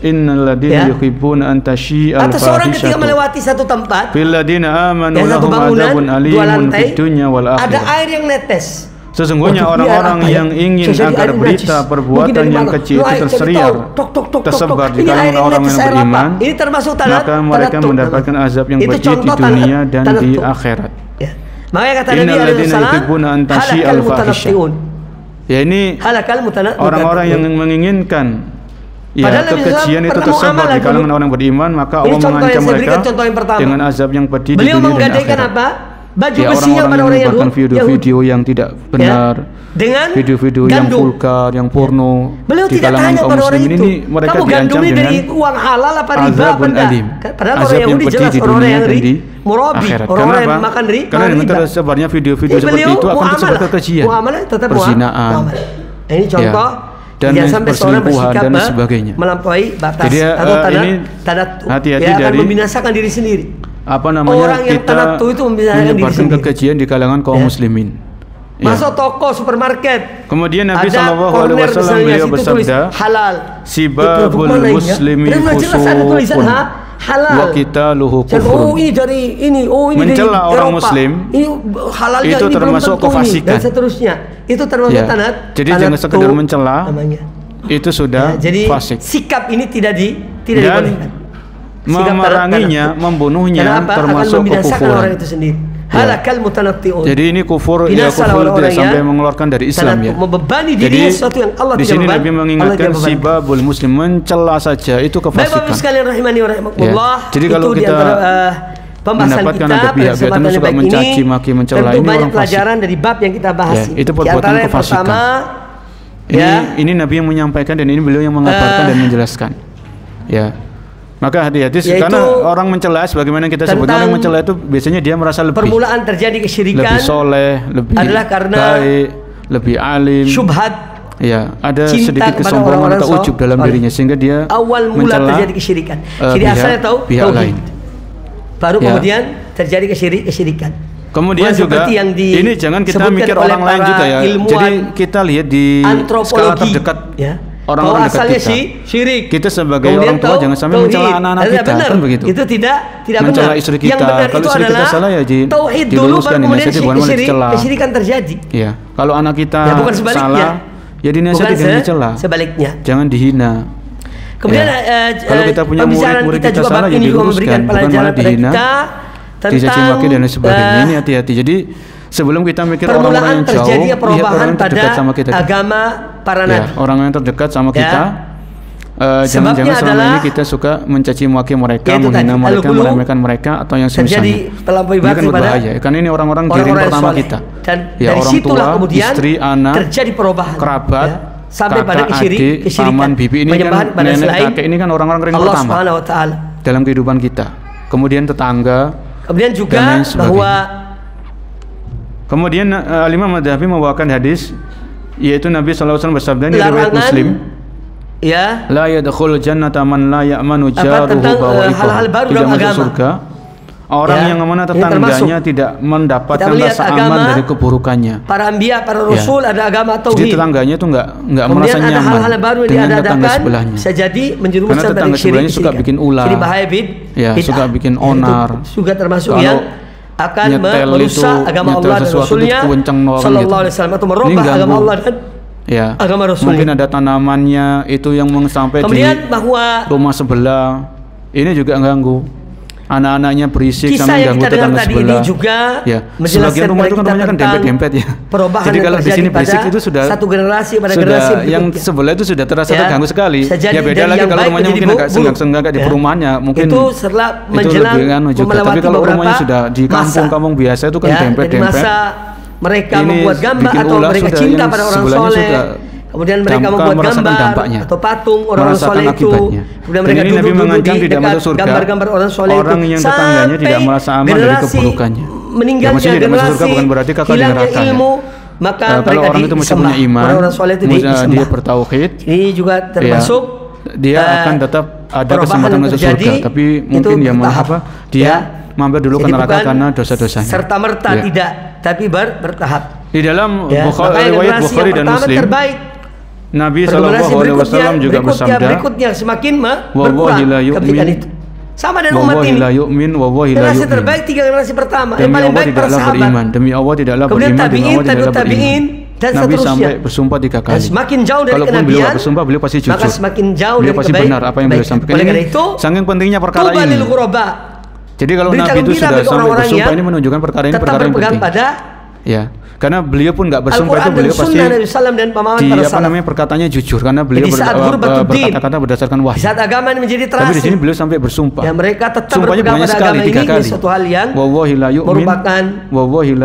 Innal ladina yuhibbuna an tashi'al fahisha. Atau seorang ketika melewati satu tempat, fil ladina amanu lahum adzabun alimun fid dunya wal akhirah. Ada air yang netes. Sesungguhnya orang-orang yang ingin agar berita perbuatan yang kecil itu tersebar di kalangan orang yang beriman, ini termasuk maka mereka mendapatkan azab yang pedih di dunia dan di akhirat. Makanya kata Nabi alaihi wasallam, ya ini orang-orang yang menginginkan kekejian itu tersebar di kalangan orang beriman, maka Allah mengancam mereka dengan azab yang pedih di dunia dan akhirat. baju ya, besinya pada orang yang video-video yang tidak benar, dengan video-video yang vulgar, yang porno. Beliau di tidak tanya pada orang itu, ini mereka kamu gandumnya dari uang halal apa riba apa enggak? Padahal orang Yahudi jelas orang yang murabi, orang yang makan riba. Karena dengan tersebarnya video-video seperti itu akan tersebar kekejian, perzinaan. Ini contoh. Dan sampai seorang bersikap dan sebagainya, melampaui batas. Jadi, atau tanda hati-hati akan dari membinasakan diri sendiri. Apa namanya, orang yang kita itu menyebarkan kekejian di kalangan kaum muslimin. Masuk toko supermarket. Kemudian Nabi SAW beliau bersabda, halal. Sibabul muslimi fusuqun wa qitaluhu kufrun. Ini dari ini, ini mencela orang muslim, ini halalnya, itu ini termasuk kefasikan dan seterusnya. Itu termasuk jadi jangan sekedar mencela, itu sudah fasik. Sikap ini tidak dibolehkan. Memeranginya, membunuhnya termasuk kekufuran. Halakal mutanatti'un. Jadi ini kufur, ya kufur tidak sampai mengeluarkan dari Islam ya. Membebani dirinya sesuatu yang Allah tidak beban. Di sini Nabi mengingatkan sibabul muslim, mencela saja itu kefasikan. Bapak sekalian rahimani wa rahimakumullah. Jadi kalau kita mendapatkan ada pihak-pihak yang suka mencaci maki mencela, ini banyak pelajaran dari bab yang kita bahas. Itu perbuatan kefasikan. Ini Nabi yang menyampaikan dan ini beliau yang mengabarkan dan menjelaskan. Ya. Maka hati-hati karena orang mencela, sebagaimana kita sebutkan, orang mencela itu biasanya dia merasa lebih, permulaan terjadi kesyirikan, lebih soleh, lebih adalah karena baik, lebih alim, syubhat, ya ada sedikit kesombongan atau ujub dalam dirinya sehingga dia awal mula terjadi kesyirikan. Jadi asalnya pihak lain, baru kemudian terjadi kesyirikan. Kemudian juga ini jangan kita mikir orang lain juga ya. Jadi kita lihat di skala terdekat orang-orang dekat kita. Syirik. Kita sebagai orang tua jangan sampai mencela anak-anak kita, kan begitu. Itu tidak mencela benar. istri kita. Yang benar kalau itu istri kita salah ya tauhid dulu, baru kemudian kesyirikan terjadi. Iya. Kalau anak kita salah, ya dinasihati dengan dicela. Sebaliknya. Jangan dihina. Kemudian kalau kita punya murid-murid kita salah ya diluruskan, bukan malah dihina, dicaci maki dan sebagainya. Ini hati-hati. Jadi sebelum kita mikir orang-orang yang jauh, lihat orang yang terdekat sama kita. Agama para nabi. Orang yang terdekat sama kita. Jangan-jangan selama ini kita suka mencaci maki mereka, menghina mereka, meremehkan mereka atau yang semisalnya. Ini kan berbahaya. Karena ini orang-orang giring pertama kita. Dan ya, dari orang tua, istri, anak, terjadi perubahan, kerabat, sampai pada adik, paman, bibi, ini kan nenek, kakek, ini kan orang-orang giring pertama Subhanahu wa Ta'ala dalam kehidupan kita. Kemudian tetangga. Kemudian juga bahwa kemudian Imam Madhabi membawakan hadis, yaitu Nabi SAW bersabda, ini riwayat Muslim, ya, la yadkhul jannata man la ya'manu jaruhu bawa'iqahu, hal-hal baru dalam agama. Surga orang yang mana tetangganya tidak mendapatkan rasa aman dari keburukannya. Para anbiya, para rasul ada agama tauhid. Jadi tetangganya itu enggak merasa nyaman hal-hal baru dengan tetangga sebelahnya. Bisa jadi menjerumuskan karena tetangga sebelahnya suka bikin ulah. Jadi bahaya suka bikin onar. Juga termasuk yang akan merusak agama Allah dan Rasulnya Sallallahu Alaihi Wasallam, atau merubah agama Allah dan agama Rasulnya. Mungkin ada tanamannya itu yang sampai di rumah sebelah, ini juga ganggu. Anak-anaknya berisik sampai ganggu tetangga sebelah. Ini juga sebagian rumah itu kan namanya kan dempet-dempet ya. Jadi kalau di sini berisik itu sudah satu generasi pada generasi berikutnya. Yang sebelah itu sudah terasa terganggu sekali. Ya beda lagi kalau rumahnya mungkin agak senggang-senggang di perumahannya, mungkin itu setelah menjelang tapi kalau rumahnya sudah di kampung-kampung biasa itu kan dempet-dempet. Mereka membuat gambar atau mereka cinta pada orang soleh. Kemudian mereka membuat gambar atau patung orang soleh itu. Kemudian mereka duduk di dekat gambar-gambar orang soleh itu. Orang yang tetangganya tidak merasa aman dari keburukannya. Meninggalnya generasi hilangnya ilmu, maka kalau orang itu masih punya iman, dia bertauhid, ini juga termasuk dia akan tetap ada kesempatan masuk surga. Tapi mungkin dia dia mampir dulu ke neraka karena dosa-dosanya. Serta merta tidak, tapi bertahap. Di dalam riwayat Bukhari dan Muslim, Nabi SAW juga bersabda, berikutnya semakin berkurang kebaikan itu. Sama dengan umat ini. Generasi terbaik 3 generasi pertama. Yang paling baik para sahabat. Demi Allah tidaklah beriman. Kemudian tabi'in dan Nabi seterusnya. sampai bersumpah 3 kali. Dan semakin jauh dari kenabian, beliau bersumpah, beliau pasti jujur. Maka semakin jauh beliau dari pasti benar apa yang beliau sampaikan. Ini saking pentingnya perkara ini. Jadi kalau Nabi itu sudah sampai bersumpah, ini menunjukkan perkara ini perkara yang penting. Pada Karena beliau pun nggak bersumpah itu beliau pasti dan di perkataannya jujur karena beliau berkata-kata berdasarkan wahyu. Saat agama ini menjadi terasa. Tapi di sini beliau sampai bersumpah. Ya mereka tetap sumpahnya banyak sekali, 3 kali. Suatu hal yang merupakan wallahi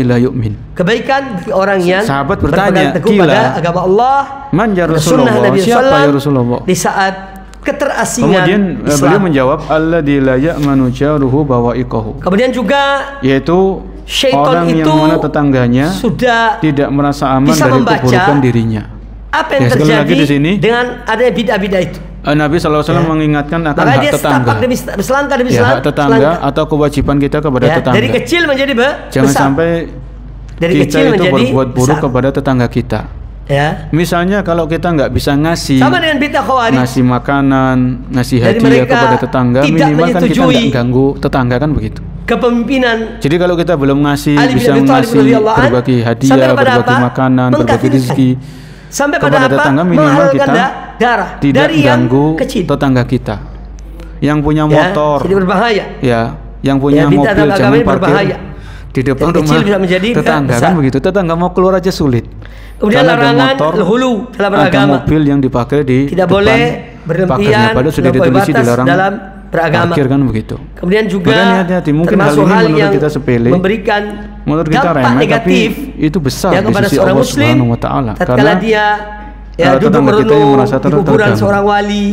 la yu'min. Kebaikan bagi orang yang sahabat bertanya, kepada agama Allah, man ya Rasulullah, siapa ya Rasulullah? Di saat keterasingan kemudian Islam. Beliau menjawab alladzi la ya'manu jaruhu bawa'iqahu. Kemudian juga yaitu syaitan orang yang mana tetangganya sudah tidak merasa aman dari keburukan dirinya. Apa yang terjadi di sini dengan adanya bid'ah-bid'ah itu? Nabi SAW mengingatkan akan hak tetangga. Hak tetangga atau kewajiban kita kepada tetangga. Dari kecil menjadi jangan sampai dari kita kecil itu berbuat buruk kepada tetangga kita. Ya. Misalnya kalau kita nggak bisa ngasih sama dengan bid'ah Khawarij, ngasih makanan, ngasih hadiah kepada tetangga, minimal kan kita nggak ganggu tetangga, kan begitu. Kepemimpinan. Jadi kalau kita belum ngasih, bisa ngasih, berbagi hadiah, berbagi makanan, berbagi rezeki sampai kepada tetangga, minimal kita darah tidak mengganggu tetangga kita. Yang punya motor, jadi berbahaya. Ya, yang punya mobil jangan parkir di depan rumah tetangga, kan begitu. Tetangga mau keluar aja sulit. Kemudian larangan hulu dalam beragama. Mobil yang dipakai di tidak boleh berhentian, padahal sudah ditulis dilarang dalam beragama. Parkir, kan begitu. Kemudian juga hati-hati, mungkin hal ini menurut kita sepele, memberikan menurut kita remeh, negatif tapi itu besar di kepada sisi seorang Allah muslim. Subhanahu wa taala. Karena dia duduk merenung di kuburan seorang wali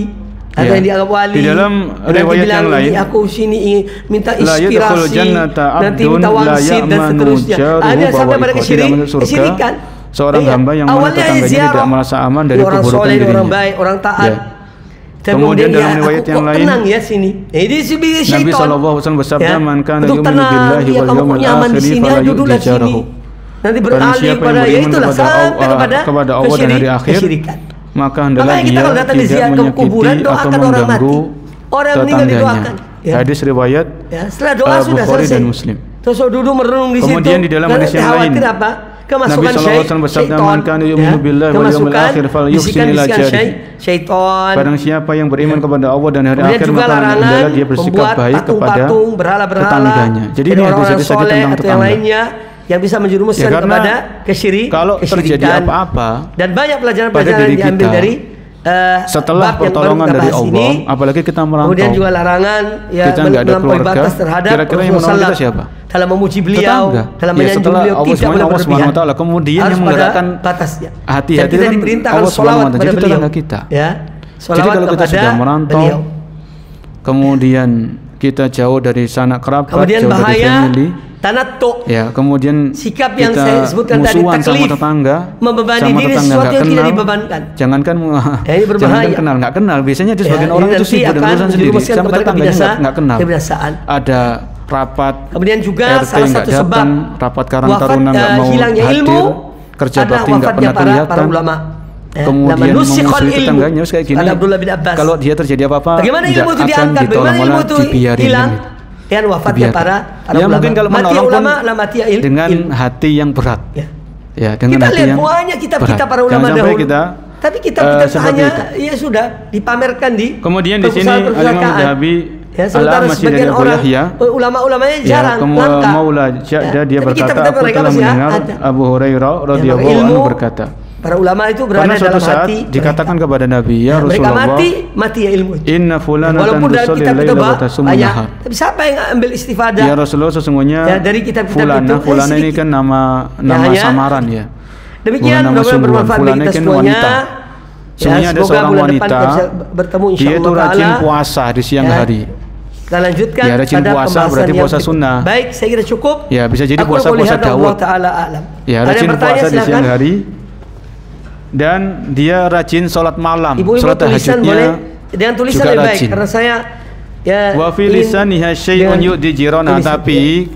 atau yang dianggap wali. Di dalam riwayat yang lain, aku sini minta inspirasi, nanti minta wangsit dan seterusnya. Ada sampai pada kesyirikan. Seorang hamba yang mana tetangganya tidak merasa aman dari keburukan dirinya. Orang baik, orang taat. Kemudian dalam riwayat yang lain, tenang ya sini. Nabi SAW bersabda, "Man kana yu'minu billahi wal yawmil akhir fala yu'jarahu." Nanti beralih pada itulah sampai kepada Allah dan hari akhir, maka hendaklah dia tidak menyakiti atau mengganggu tetangganya. Hadis riwayat Bukhari dan Muslim. Terus duduk merenung di situ. Kemudian di dalam hadis yang lain, kemasukan syaitan, syaitan. Barang siapa yang beriman kepada Allah dan hari akhir, maka hendaklah dia bersikap baik kepada tetangganya. Jadi ini hadis tentang tetangga yang bisa menjerumuskan kepada kesyirikan. Kalau terjadi apa-apa, dan banyak pelajaran-pelajaran yang diambil dari setelah pertolongan dari Allah, apalagi kita merantau, kemudian juga larangan kita nggak ada keluarga, batas terhadap kira-kira yang menolong kita siapa? Dalam memuji beliau, dalam menyanjung beliau, tidak boleh berlebihan. Kemudian yang menggerakkan batasnya. Hati-hati kita kan diperintahkan Allah sholawat SWT, kepada beliau. Kita. Ya, jadi kalau kita sudah merantau, kemudian kita jauh dari sanak kerabat, kemudian jauh bahaya, dari family, tanatuk, ya, kemudian sikap yang saya sebutkan tadi, taklif, membebani diri sesuatu yang tidak dibebankan. Jangankan kenal, nggak kenal. Biasanya ada sebagian orang itu sibuk dengan urusan sendiri, sampai tetangganya nggak kenal. Ada rapat, kemudian juga RT salah satu sebab rapat Karang Taruna nggak mau hilangnya hadir, ilmu, kerja bakti nggak pernah kelihatan. Para ulama. Kemudian memusuhi tetangganya kayak gini. Kalau dia terjadi apa-apa, bagaimana ilmu itu diangkat, bagaimana ilmu itu hilang? Dan wafatnya para ulama. Mungkin kalau menolong dengan hati yang berat. Ya, dengan hati yang berat. Kita lihat para ulama dahulu. Tapi kita hanya ya sudah dipamerkan di. Kemudian di sini Al-Imam Zahabi, sementara sebagian orang ulama-ulamanya jarang, langka. Maula Ja'da dia berkata, aku telah mendengar Abu Hurairah radhiyallahu anhu berkata, para ulama itu berada dalam hati. Dikatakan kepada Nabi, ya Rasulullah, mati ya ilmu. Inna fulanatan tusalli laila wa tasummu nahar. Tapi siapa yang ambil istifadah? Ya Rasulullah, sesungguhnya dari kitab-kitab itu. Fulana ini kan nama samaran ya. Demikian mudah-mudahan bermanfaat bagi kita semuanya. Semuanya ada seorang wanita, bertemu dia itu rajin puasa di siang hari. Kita lanjutkan rajin puasa berarti puasa sunnah. Baik, saya kira cukup. Ya, bisa jadi puasa Daud. Ya, rajin puasa di siang hari. Dan dia rajin sholat malam, sholat tahajudnya dengan tulisan juga lebih baik, rajin. karena saya wa fi lisaniha syai'un yu'di jirana, tapi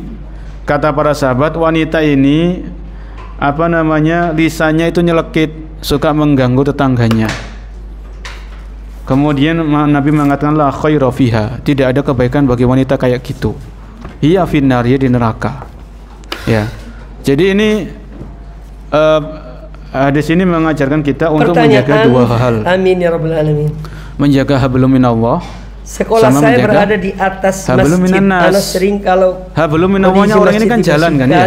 kata para sahabat, wanita ini lisannya itu nyelekit, suka mengganggu tetangganya. Kemudian Nabi mengatakan, la khaira fiha, tidak ada kebaikan bagi wanita kayak gitu. Hiya finnar, di neraka. Ya. Jadi ini hadis ini mengajarkan kita untuk menjaga dua hal. Amin ya rabbal alamin. Menjaga hablum minallah. Sekolah saya berada di atas hablum masjid. Anas sering kalau hablum minallahnya orang ini kan jalan kan ya.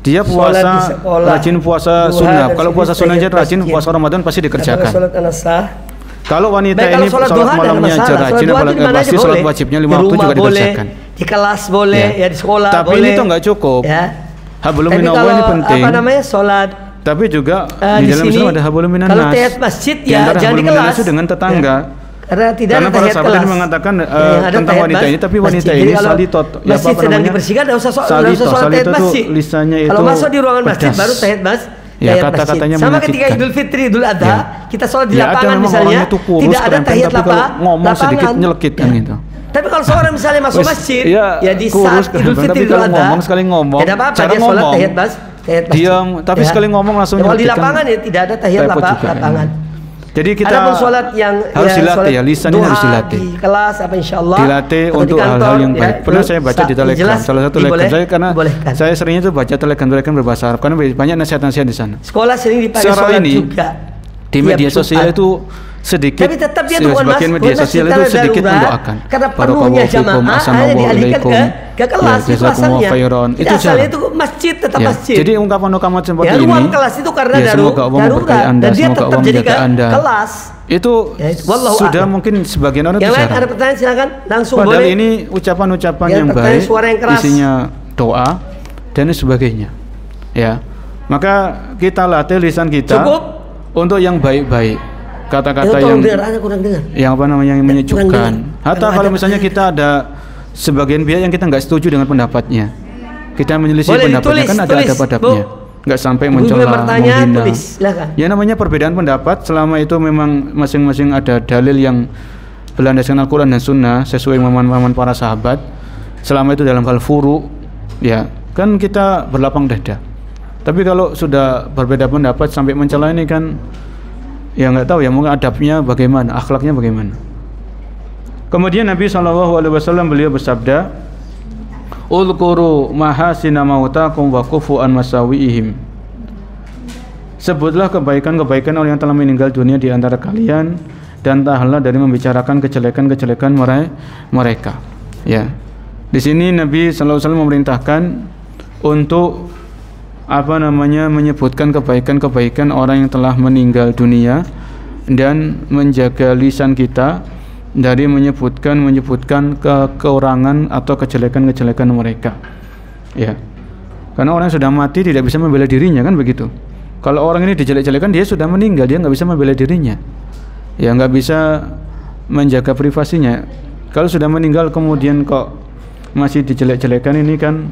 Dia puasa rajin puasa sunnah. Kalau puasa sunnah aja rajin, puasa Ramadan pasti dikerjakan. Kalau wanita ini sholat malamnya aja rajin, apalagi pasti sholat wajibnya 5 waktu juga dikerjakan. Di kelas boleh, ya di sekolah tapi boleh. Tapi ini tuh nggak cukup. Ya. Hablum minallah ini penting. Apa namanya sholat. Tapi juga di dalam Islam ada hablum minannas. Kalau tahiyat masjid ya jangan di kelas. Itu dengan tetangga. Ya. Karena para sahabat ini mengatakan tentang wanita ini, tapi wanita ini salitot. Ya, masjid sedang dibersihkan, tidak usah sholat tahiyat masjid. Kalau masuk di ruangan masjid baru tahiyat masjid. Ya, kata-katanya sama ketika Idul Fitri, Idul Adha, kita sholat di lapangan misalnya, tidak ada tahiyat ngomong sedikit nyelekit kan gitu. Tapi kalau seorang misalnya masuk masjid, ya di saat Idul Fitri, Idul Adha, ngomong sekali ngomong, tidak apa-apa dia sholat tahiyat masjid. Diam, tapi sekali ngomong langsung nyelekit. Kalau di lapangan ya tidak ada tahiyat lapangan. Jadi kita sholat yang harus dilatih ya, lisannya harus dilatih. Di kelas apa insyaallah. Dilatih untuk hal-hal yang baik. Pernah saya baca di Telegram, salah satu Telegram saya karena saya seringnya itu baca Telegram berbahasa Arab karena banyak nasihat-nasihat di sana. Sekolah sering dipakai sholat juga. Di media sosial itu sedikit, tapi tetap dia sebagian media sosial itu sedikit mendoakan. Karena penuhnya jamaah hanya dialihkan ke kelas itu asalnya. Itu asalnya itu masjid, tetap masjid. Jadi ungkapan-ungkapan seperti ini. Ruang kelas itu karena darurat dan dia tetap jadi kelas. Itu sudah mungkin sebagian orang yang lain ada pertanyaan silakan langsung boleh. Padahal ini ucapan-ucapan yang baik, isinya doa dan sebagainya. Ya, maka kita latih lisan kita untuk yang baik-baik. Kata-kata yang apa namanya yang menyejukkan. Hatta kalau misalnya kita ada sebagian pihak yang kita nggak setuju dengan pendapatnya, kita menyelisih pendapatnya, kan ada adab-adabnya, nggak sampai mencela, menghina. Ya namanya perbedaan pendapat, selama itu memang masing-masing ada dalil yang berlandaskan Al-Quran dan Sunnah sesuai pemahaman para sahabat. Selama itu dalam hal furu, ya kan kita berlapang dada. Tapi kalau sudah berbeda pendapat sampai mencela ini kan, ya nggak tahu ya mungkin adabnya bagaimana, akhlaknya bagaimana. Kemudian Nabi SAW beliau bersabda, Ulquru mahasina mautakum wa kufu an masawiihim. Sebutlah kebaikan-kebaikan orang yang telah meninggal dunia di antara kalian dan tahanlah dari membicarakan kejelekan-kejelekan mereka. Ya. Di sini Nabi SAW memerintahkan untuk menyebutkan kebaikan-kebaikan orang yang telah meninggal dunia dan menjaga lisan kita dari menyebutkan kekurangan atau kejelekan-kejelekan mereka. Ya. Karena orang yang sudah mati tidak bisa membela dirinya, kan begitu. Kalau orang ini dijelek-jelekan, dia sudah meninggal, dia nggak bisa membela dirinya. Ya, nggak bisa menjaga privasinya. Kalau sudah meninggal kemudian kok masih dijelek-jelekan, ini kan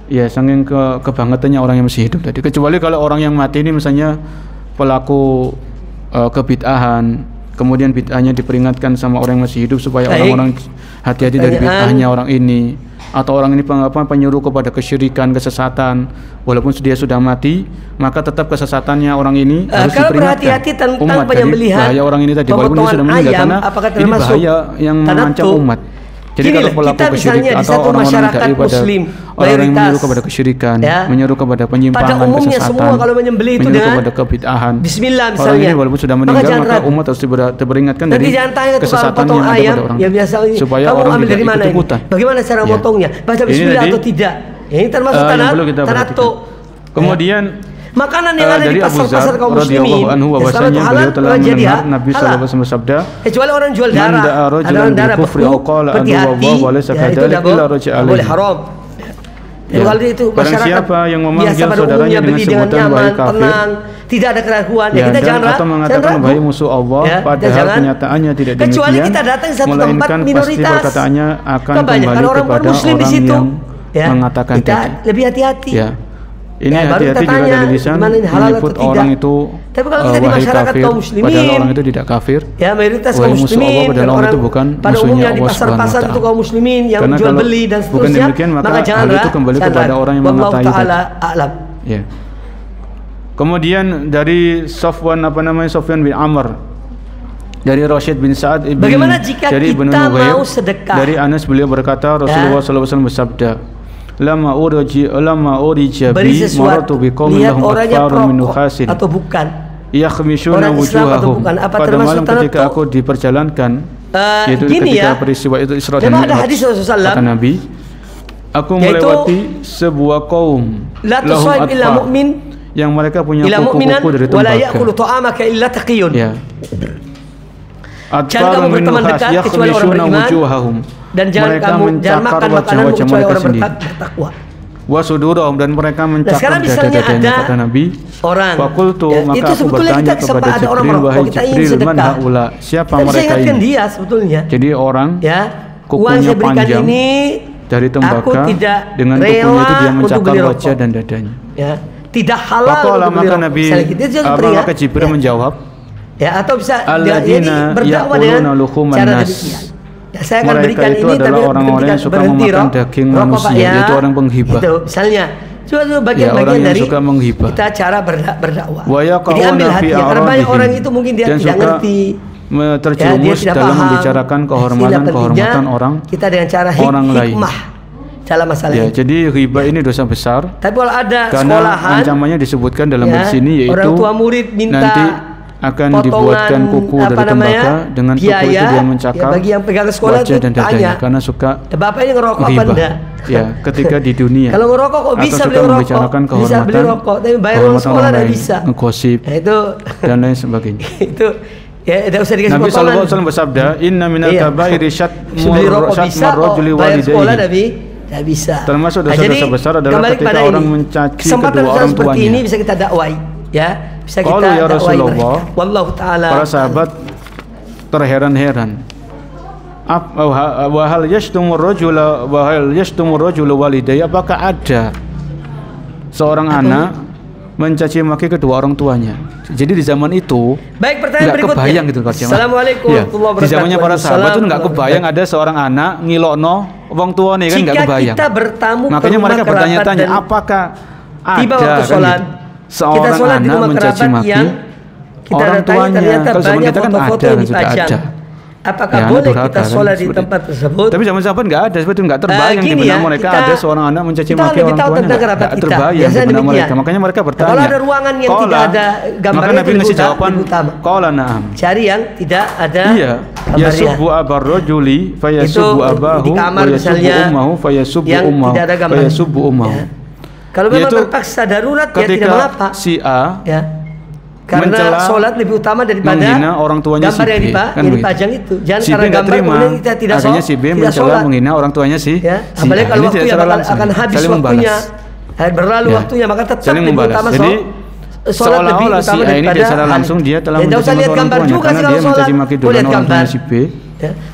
ya saking kebangetannya orang yang masih hidup tadi. Kecuali kalau orang yang mati ini misalnya pelaku kebid'ahan, kemudian bid'ahnya diperingatkan sama orang yang masih hidup supaya orang-orang hati-hati dari bid'ahnya orang ini, atau orang ini penyuruh kepada kesyirikan, kesesatan, walaupun dia sudah mati, maka tetap kesesatannya orang ini harus diperingatkan umat dari bahaya orang ini tadi, walaupun dia sudah meninggal, karena ini bahaya yang mengancam umat. Jadi kalau pelaku kesyirikan atau orang-orang dai pada orang yang menyuruh kepada kesyirikan, menyuruh kepada penyimpangan, kesesatan, menyuruh kepada kebid'ahan, Bismillah misalnya, orang ini walaupun sudah meninggal maka umat harus diperingatkan dari kesesatan yang ada pada orang, supaya orang tidak ikut-ikutan. Bagaimana cara motongnya? Baca Bismillah atau tidak? Ini termasuk tanato. Kemudian makanan yang ada di pasar-pasar kaum muslimin bahwasanya beliau telah mendengar Nabi SAW bersabda, kecuali orang jual darah, ada orang darah berhati-hati, itu boleh haram. Kalau itu masyarakat siapa yang memanggil saudaranya dengan sebutan wahai kafir, tidak ada keraguan, ya kita jangan atau mengatakan wahai musuh Allah, padahal kenyataannya tidak demikian. Kecuali kita datang di satu tempat minoritas, pasti perkataannya akan kembali kepada orang yang mengatakan tadi. Lebih hati-hati. Ini hati-hati juga dari lisan menyebut orang itu wahai kafir, padahal orang itu tidak kafir. Ya, mayoritas kaum muslimin, padahal orang itu bukan musuhnya Allah Subhanahu wa taala. Itu kaum muslimin yang jual beli dan seterusnya. Bukan demikian, maka hal itu kembali kepada orang yang mengetahui tadi. Ya. Kemudian dari Sofwan bin Amr, dari Rashid bin Sa'ad bagaimana jika kita mau sedekah? Dari Anas beliau berkata, Rasulullah SAW bersabda, lama urija bi maratu bi qaumin lahum akfarun min nukhasin atau bukan yakhmishuna wujuhahum. Pada malam ketika aku diperjalankan, yaitu ketika peristiwa itu Isra dan Mi'raj, kata Nabi, Aku melewati sebuah kaum lahum atfa, yang mereka punya kuku-kuku dari tembakau. Ya. Jangan kamu berteman dekat kecuali orang beriman, dan jangan makan makanan kecuali orang bertakwa. Wasudurahum, dan mereka mencakar dada-dadanya, kata Nabi. Fakultu, maka aku bertanya kepada Jibril, wahai Jibril, man haula, siapa mereka ini? Dia sebetulnya. Jadi orang kukunya panjang dari tembakau, dengan kukunya itu dia mencakar wajah dan dadanya. Tidak halal. Maka Nabi, maka Jibril menjawab, atau bisa alladzina ya'kuluna luhuman nas. Saya akan berikan itu ini, adalah orang-orang yang suka memakan daging manusia, yaitu orang penghibah. Itu misalnya, coba bagian-bagian dari suka menghibah. Kita cara berdakwah. Jadi ambil hati. Karena banyak orang itu mungkin dia tidak ngerti, terjerumus dalam membicarakan kehormatan orang. Kita dengan cara hikmah dalam masalah ini. Jadi riba ini dosa besar. Tapi kalau ada sekolahan, ancamannya disebutkan dalam hadis ini, yaitu orang tua murid minta nanti akan dibuatkan kuku dari tembakau, dengan kuku itu dia mencakar bagi yang pegang sekolah wajah dan dadanya, karena suka Bapak ini ngerokok riba. Apa enggak? Ketika di dunia. Kalau ngerokok kok bisa beli rokok? Bisa beli rokok, tapi bayar uang sekolah tidak bisa. Ngegosip dan lain sebagainya. Itu tidak usah dikasih potongan. Nabi sallallahu alaihi wasallam bersabda, "Inna minal kabairi syatmur sekolah tapi tidak bisa." Termasuk dosa-dosa besar adalah ketika orang mencaci kedua orang tuanya. Seperti ini bisa kita dakwai, bisa kita ya Rasulullah, wallahu taala. Para sahabat terheran-heran. Wa hal yashtumur rajula walidayhi, apakah ada seorang anak mencaci maki kedua orang tuanya? Jadi di zaman itu pertanyaan berikutnya. Kebayang gitu, Assalamualaikum warahmatullahi wabarakatuh. Di zamannya para sahabat itu nggak kebayang ada seorang anak ngilokno wong tuane, kan nggak kebayang. Jika kita bertamu makanya mereka bertanya-tanya, apakah ada sholat, seorang anak mencaci maki orang tuanya? Kalau zaman kita kan ada, kan sudah ada. Apakah boleh kita sholat di tempat tersebut? Tapi zaman sahabat nggak ada, seperti itu nggak terbayang di benak mereka ada seorang anak mencaci maki orang tuanya, nggak terbayang di benak mereka. Makanya mereka bertanya. Kalau ada ruangan yang tidak ada gambarnya, maka Nabi ngasih jawaban, qala na'am. Cari yang tidak ada gambarnya. Yasubbu abar rajuli fayasubbu abahu wa yasubbu ummahu fayasubbu ummahu fayasubbu ummahu. Kalau memang terpaksa darurat, tidak mengapa. Si A karena sholat lebih utama daripada menghina orang tuanya gambar si B, yang dipajang itu. Jangan si karena gambar kemudian kita tidak sholat. Si B mencela menghina orang tuanya si apalagi kalau waktunya akan habis waktunya, berlalu waktunya, maka tetap lebih utama sholat lebih utama daripada secara langsung dia telah mencaci maki orang tuanya, karena dia mencaci maki duluan orang tuanya si B.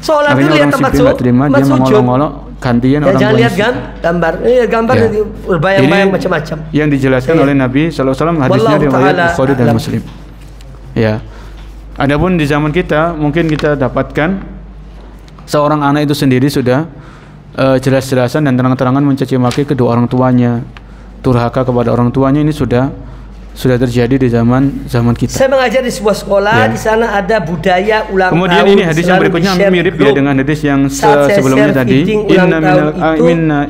Sholat itu lihat tempat sujud, dia mengolok-olok gantian orang tuanya. Jangan lihat gambar berbayang-bayang macam-macam. Yang dijelaskan oleh Nabi sallallahu alaihi wasallam, hadisnya riwayat Bukhari dan Muslim. Adapun di zaman kita mungkin kita dapatkan seorang anak itu sendiri sudah jelas-jelasan dan terang-terangan mencaci maki kedua orang tuanya, durhaka kepada orang tuanya. Ini sudah terjadi di zaman kita. Saya mengajar di sebuah sekolah, di sana ada budaya ulang tahun. Kemudian ini hadis yang berikutnya mirip dengan hadis yang sebelumnya tadi.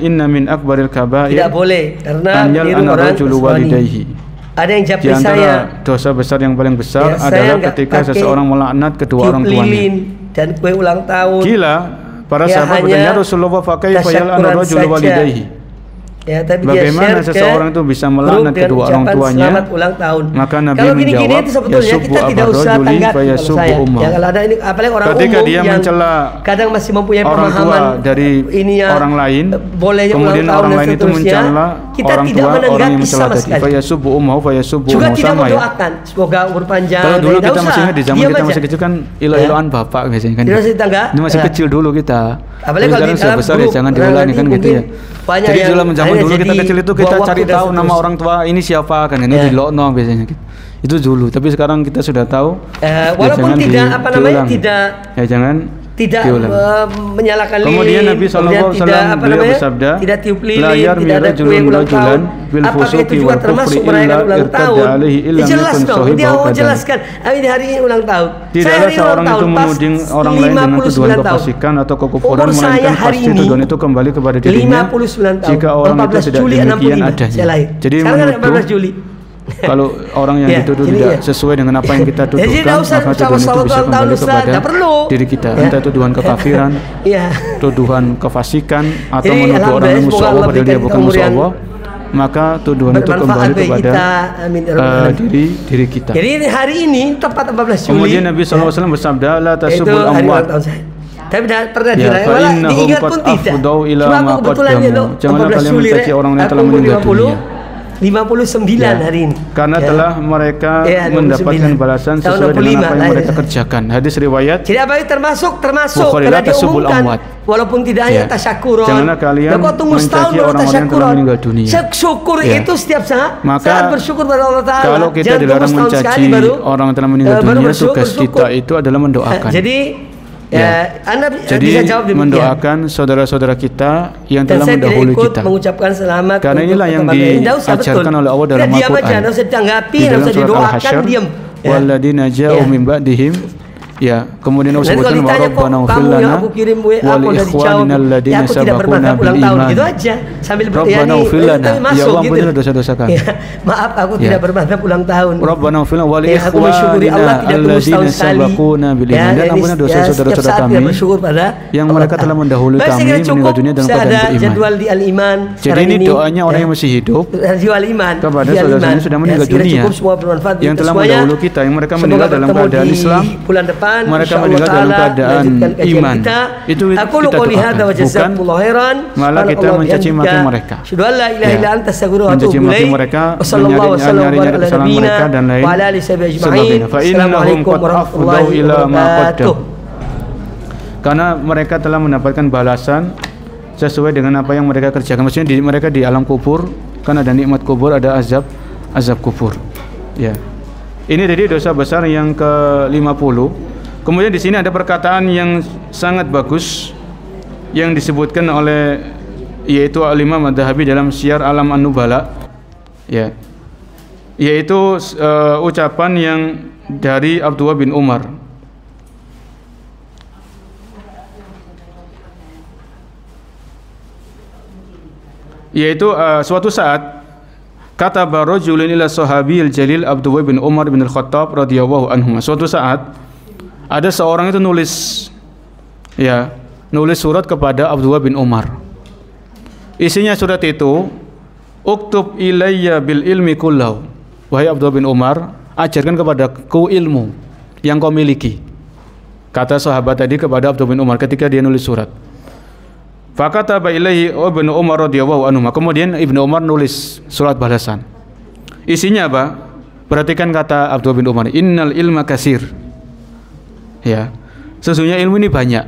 Inna min akbaril kabair. Tidak boleh karena meniru orang walidayhi. Ada yang japri saya. Dosa besar yang paling besar adalah ketika seseorang melaknat kedua orang tuanya. Dan kue ulang tahun. Gila, para sahabat bertanya, Rasulullah fa kaifa yal'anu rajul walidayhi? Tapi bagaimana seseorang itu bisa melaknat kedua orang tuanya? Ulang tahun. Maka Nabi menjawab, itu sebetulnya kita tidak usah tanggapi kalau ada ini, apalagi orang ketika umum dia mencela kadang masih mempunyai pemahaman dari orang lain, kemudian orang lain itu mencela orang tua, orang yang mencela tadi, fayasubbu ummahu fayasubbu ummahu, juga tidak mendoakan semoga umur panjang. Kalau dulu kita masih ingat di zaman kita masih kecil kan ilo-iloan bapak biasanya kan. Ini masih kecil dulu kita. Apalagi kalau sudah besar ya jangan diulangi kan gitu ya. Jadi dalam zaman dulu kita kecil itu kita cari tahu nama orang tua ini siapa kan, ini di lokno biasanya gitu. Itu dulu, tapi sekarang kita sudah tahu. Walaupun tidak tidak menyalakan lilin. Kemudian Nabi sallallahu alaihi wasallam beliau bersabda, tidak tiup lilin, tidak ada kue ulang tahun. Apakah itu juga termasuk merayakan ulang tahun? Jelas dong, dia jelaskan. Ini hari ini ulang tahun. Tidaklah seorang itu menuding orang lain dengan tuduhan kefasikan atau kekufuran, melainkan pasti tuduhan itu kembali kepada dirinya. Jika orang itu tidak demikian adanya. Jadi menuduh Kalau orang yang dituduh tidak sesuai dengan apa yang kita tuduhkan, maka tuduhan itu bisa kembali kepada diri kita. Entah tuduhan kekafiran, tuduhan kefasikan, atau menuduh orang yang musuh Allah padahal dia bukan musuh Allah, maka tuduhan itu kembali kepada diri kita. Jadi hari ini tepat 14 Juli. Kemudian Nabi SAW bersabda, la tasubul amwat. Tapi pernah diingat pun tidak. Cuma kebetulan itu janganlah kalian mencaci orang yang telah meninggal dunia. 59 hari ini. Karena telah mereka mendapatkan balasan sesuai dengan apa yang mereka kerjakan. Hadis riwayat. Jadi apa itu termasuk karena diumumkan. Walaupun tidak hanya tasyakuran. Janganlah kalian mencaci orang-orang yang telah meninggal dunia. Syukur itu setiap saat. Maka bersyukur pada Allah Taala. Kalau kita dilarang mencaci orang yang telah meninggal dunia, tugas kita itu adalah mendoakan. Anda jadi bisa jawab mendoakan saudara-saudara kita yang telah mendahului kita. Mengucapkan selamat. Karena inilah yang diajarkan oleh Allah dalam Al-Quran. Di dalam surat Al-Hasyr, walladzina ja'u min ba'dihim. Ya, kemudian Allah sebutkan wa rabbana ighfir lana wal ikhwanina alladziina sabaquna bil iman. Gitu aja sambil Rabbana ighfir lana, ya Allah ampunilah dosa-dosa kami. Maaf aku tidak bermadhab ulang tahun. Rabbana ighfir lana wal ikhwanina alladziina sabaquna bil iman. Dan ampunilah dosa saudara-saudara kami yang mereka telah mendahului kami meninggal dunia dalam keadaan beriman. Jadi ini doanya orang yang masih hidup kepada saudara-saudara yang sudah meninggal dunia, yang telah mendahului kita, yang mereka meninggal dalam keadaan Islam, bulan depan mereka meninggal dalam keadaan iman. Itu kita doakan, bukan malah kita mencaci maki mereka, mencaci maki mereka, menyari-nyari kesalahan mereka dan lain sebagainya. Fa innahum qad afdau ila ma qaddam. Karena mereka telah mendapatkan balasan sesuai dengan apa yang mereka kerjakan. Maksudnya mereka di alam kubur, kan ada nikmat kubur, ada azab kubur. Ya. Ini jadi dosa besar yang ke-50. Kemudian di sini ada perkataan yang sangat bagus yang disebutkan oleh yaitu Al-Imam Adz-Dzahabi dalam Syiar Alam An-Nubala. Ya. Yaitu ucapan yang dari Abdullah bin Umar. Yaitu suatu saat kata barajulun ila sahabil jalil Abdullah bin Umar bin Al-Khattab radhiyallahu anhu. Suatu saat ada seorang itu nulis surat kepada Abdullah bin Umar. Isinya surat itu, uktub ilayya bil ilmi kullahu. Wahai Abdullah bin Umar, ajarkan kepadaku ilmu yang kau miliki. Kata sahabat tadi kepada Abdullah bin Umar ketika dia nulis surat. Fakataba ilaihi Ibnu Umar radhiyallahu anhu. Kemudian Ibnu Umar nulis surat balasan. Isinya apa? Perhatikan kata Abdullah bin Umar, innal ilma katsir. Ya. Sesungguhnya ilmu ini banyak.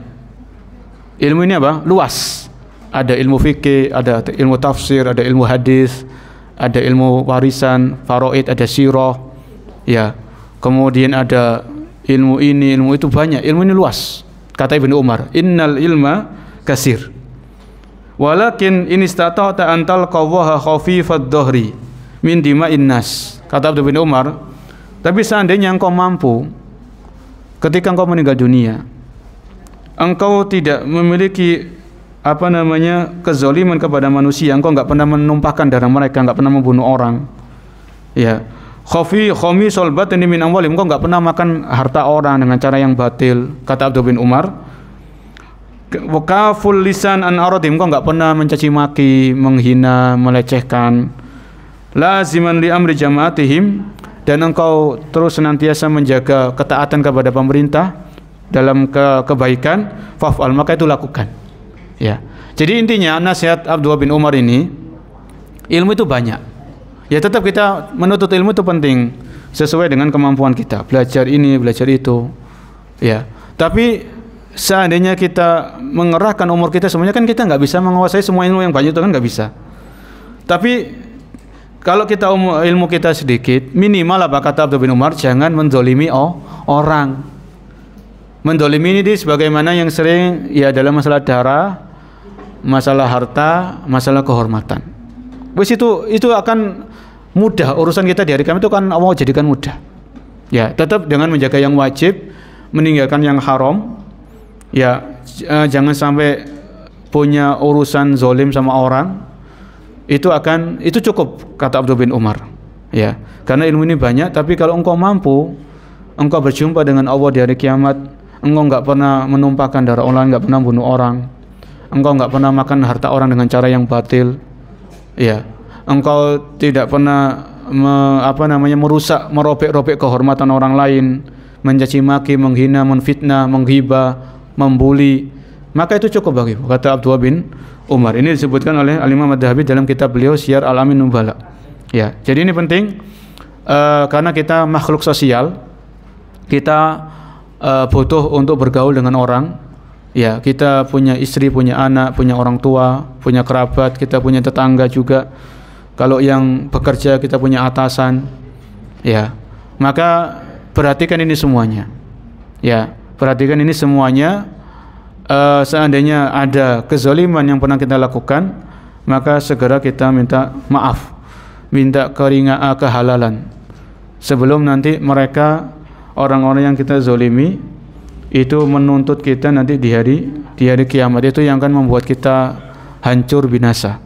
Ilmu ini apa? Luas. Ada ilmu fikih, ada ilmu tafsir, ada ilmu hadis, ada ilmu warisan, faraid, ada sirah. Ya. Kemudian ada ilmu ini, ilmu itu banyak. Ilmu ini luas. Kata Ibnu Umar, innal ilma katsir. Walakin in istata'ta an talqawaha khafifad dhahri min dima'in nas. Kata Abdullah bin Umar, tapi seandainya engkau mampu ketika engkau meninggal dunia, engkau tidak memiliki kezaliman kepada manusia, engkau enggak pernah menumpahkan darah mereka, enggak pernah membunuh orang. Ya. Khami solbatin min amwalim, engkau enggak pernah makan harta orang dengan cara yang batil. Kata Abdullah bin Umar, wakaful lisan an aradim, engkau enggak pernah mencaci maki, menghina, melecehkan. Laziman li amri jama'atihim, dan engkau terus senantiasa menjaga ketaatan kepada pemerintah dalam kebaikan, fa'al, maka itu lakukan. Ya. Jadi intinya nasihat Abdullah bin Umar ini, ilmu itu banyak. Ya, tetap kita menuntut ilmu itu penting sesuai dengan kemampuan kita. Belajar ini, belajar itu. Ya. Tapi seandainya kita mengerahkan umur kita semuanya, kan kita nggak bisa menguasai semua ilmu yang banyak itu, kan nggak bisa. Tapi kalau kita ilmu kita sedikit, minimal apa kata Abdullah bin Umar, jangan menzolimi orang. Menzolimi ini sebagaimana yang sering ya dalam masalah darah, masalah harta, masalah kehormatan. Wis itu akan mudah urusan kita di hari kiamat, itu kan Allah jadikan mudah. Ya, tetap dengan menjaga yang wajib, meninggalkan yang haram. Ya, jangan sampai punya urusan zolim sama orang. Itu cukup, kata Abdullah bin Umar. Ya, karena ilmu ini banyak, tapi kalau engkau mampu, engkau berjumpa dengan Allah di hari kiamat, engkau enggak pernah menumpahkan darah orang, enggak pernah bunuh orang, engkau enggak pernah makan harta orang dengan cara yang batil, ya, engkau tidak pernah merusak, merobek-robek kehormatan orang lain, mencaci maki, menghina, menfitnah, menghibah, membuli, maka itu cukup bagimu, kata Abdullah bin Umar. Ini disebutkan oleh Al-Imam Ad-Dhahabi dalam kitab beliau Syiar Al-Amin Nubala. Ya, jadi ini penting karena kita makhluk sosial, kita butuh untuk bergaul dengan orang. Ya, kita punya istri, punya anak, punya orang tua, punya kerabat, kita punya tetangga juga. Kalau yang bekerja kita punya atasan. Ya, maka perhatikan ini semuanya. Ya, perhatikan ini semuanya. Seandainya ada kezaliman yang pernah kita lakukan, maka segera kita minta maaf, minta kehalalan, sebelum nanti mereka, orang-orang yang kita zalimi itu menuntut kita nanti di hari kiamat. Itu yang akan membuat kita hancur binasa.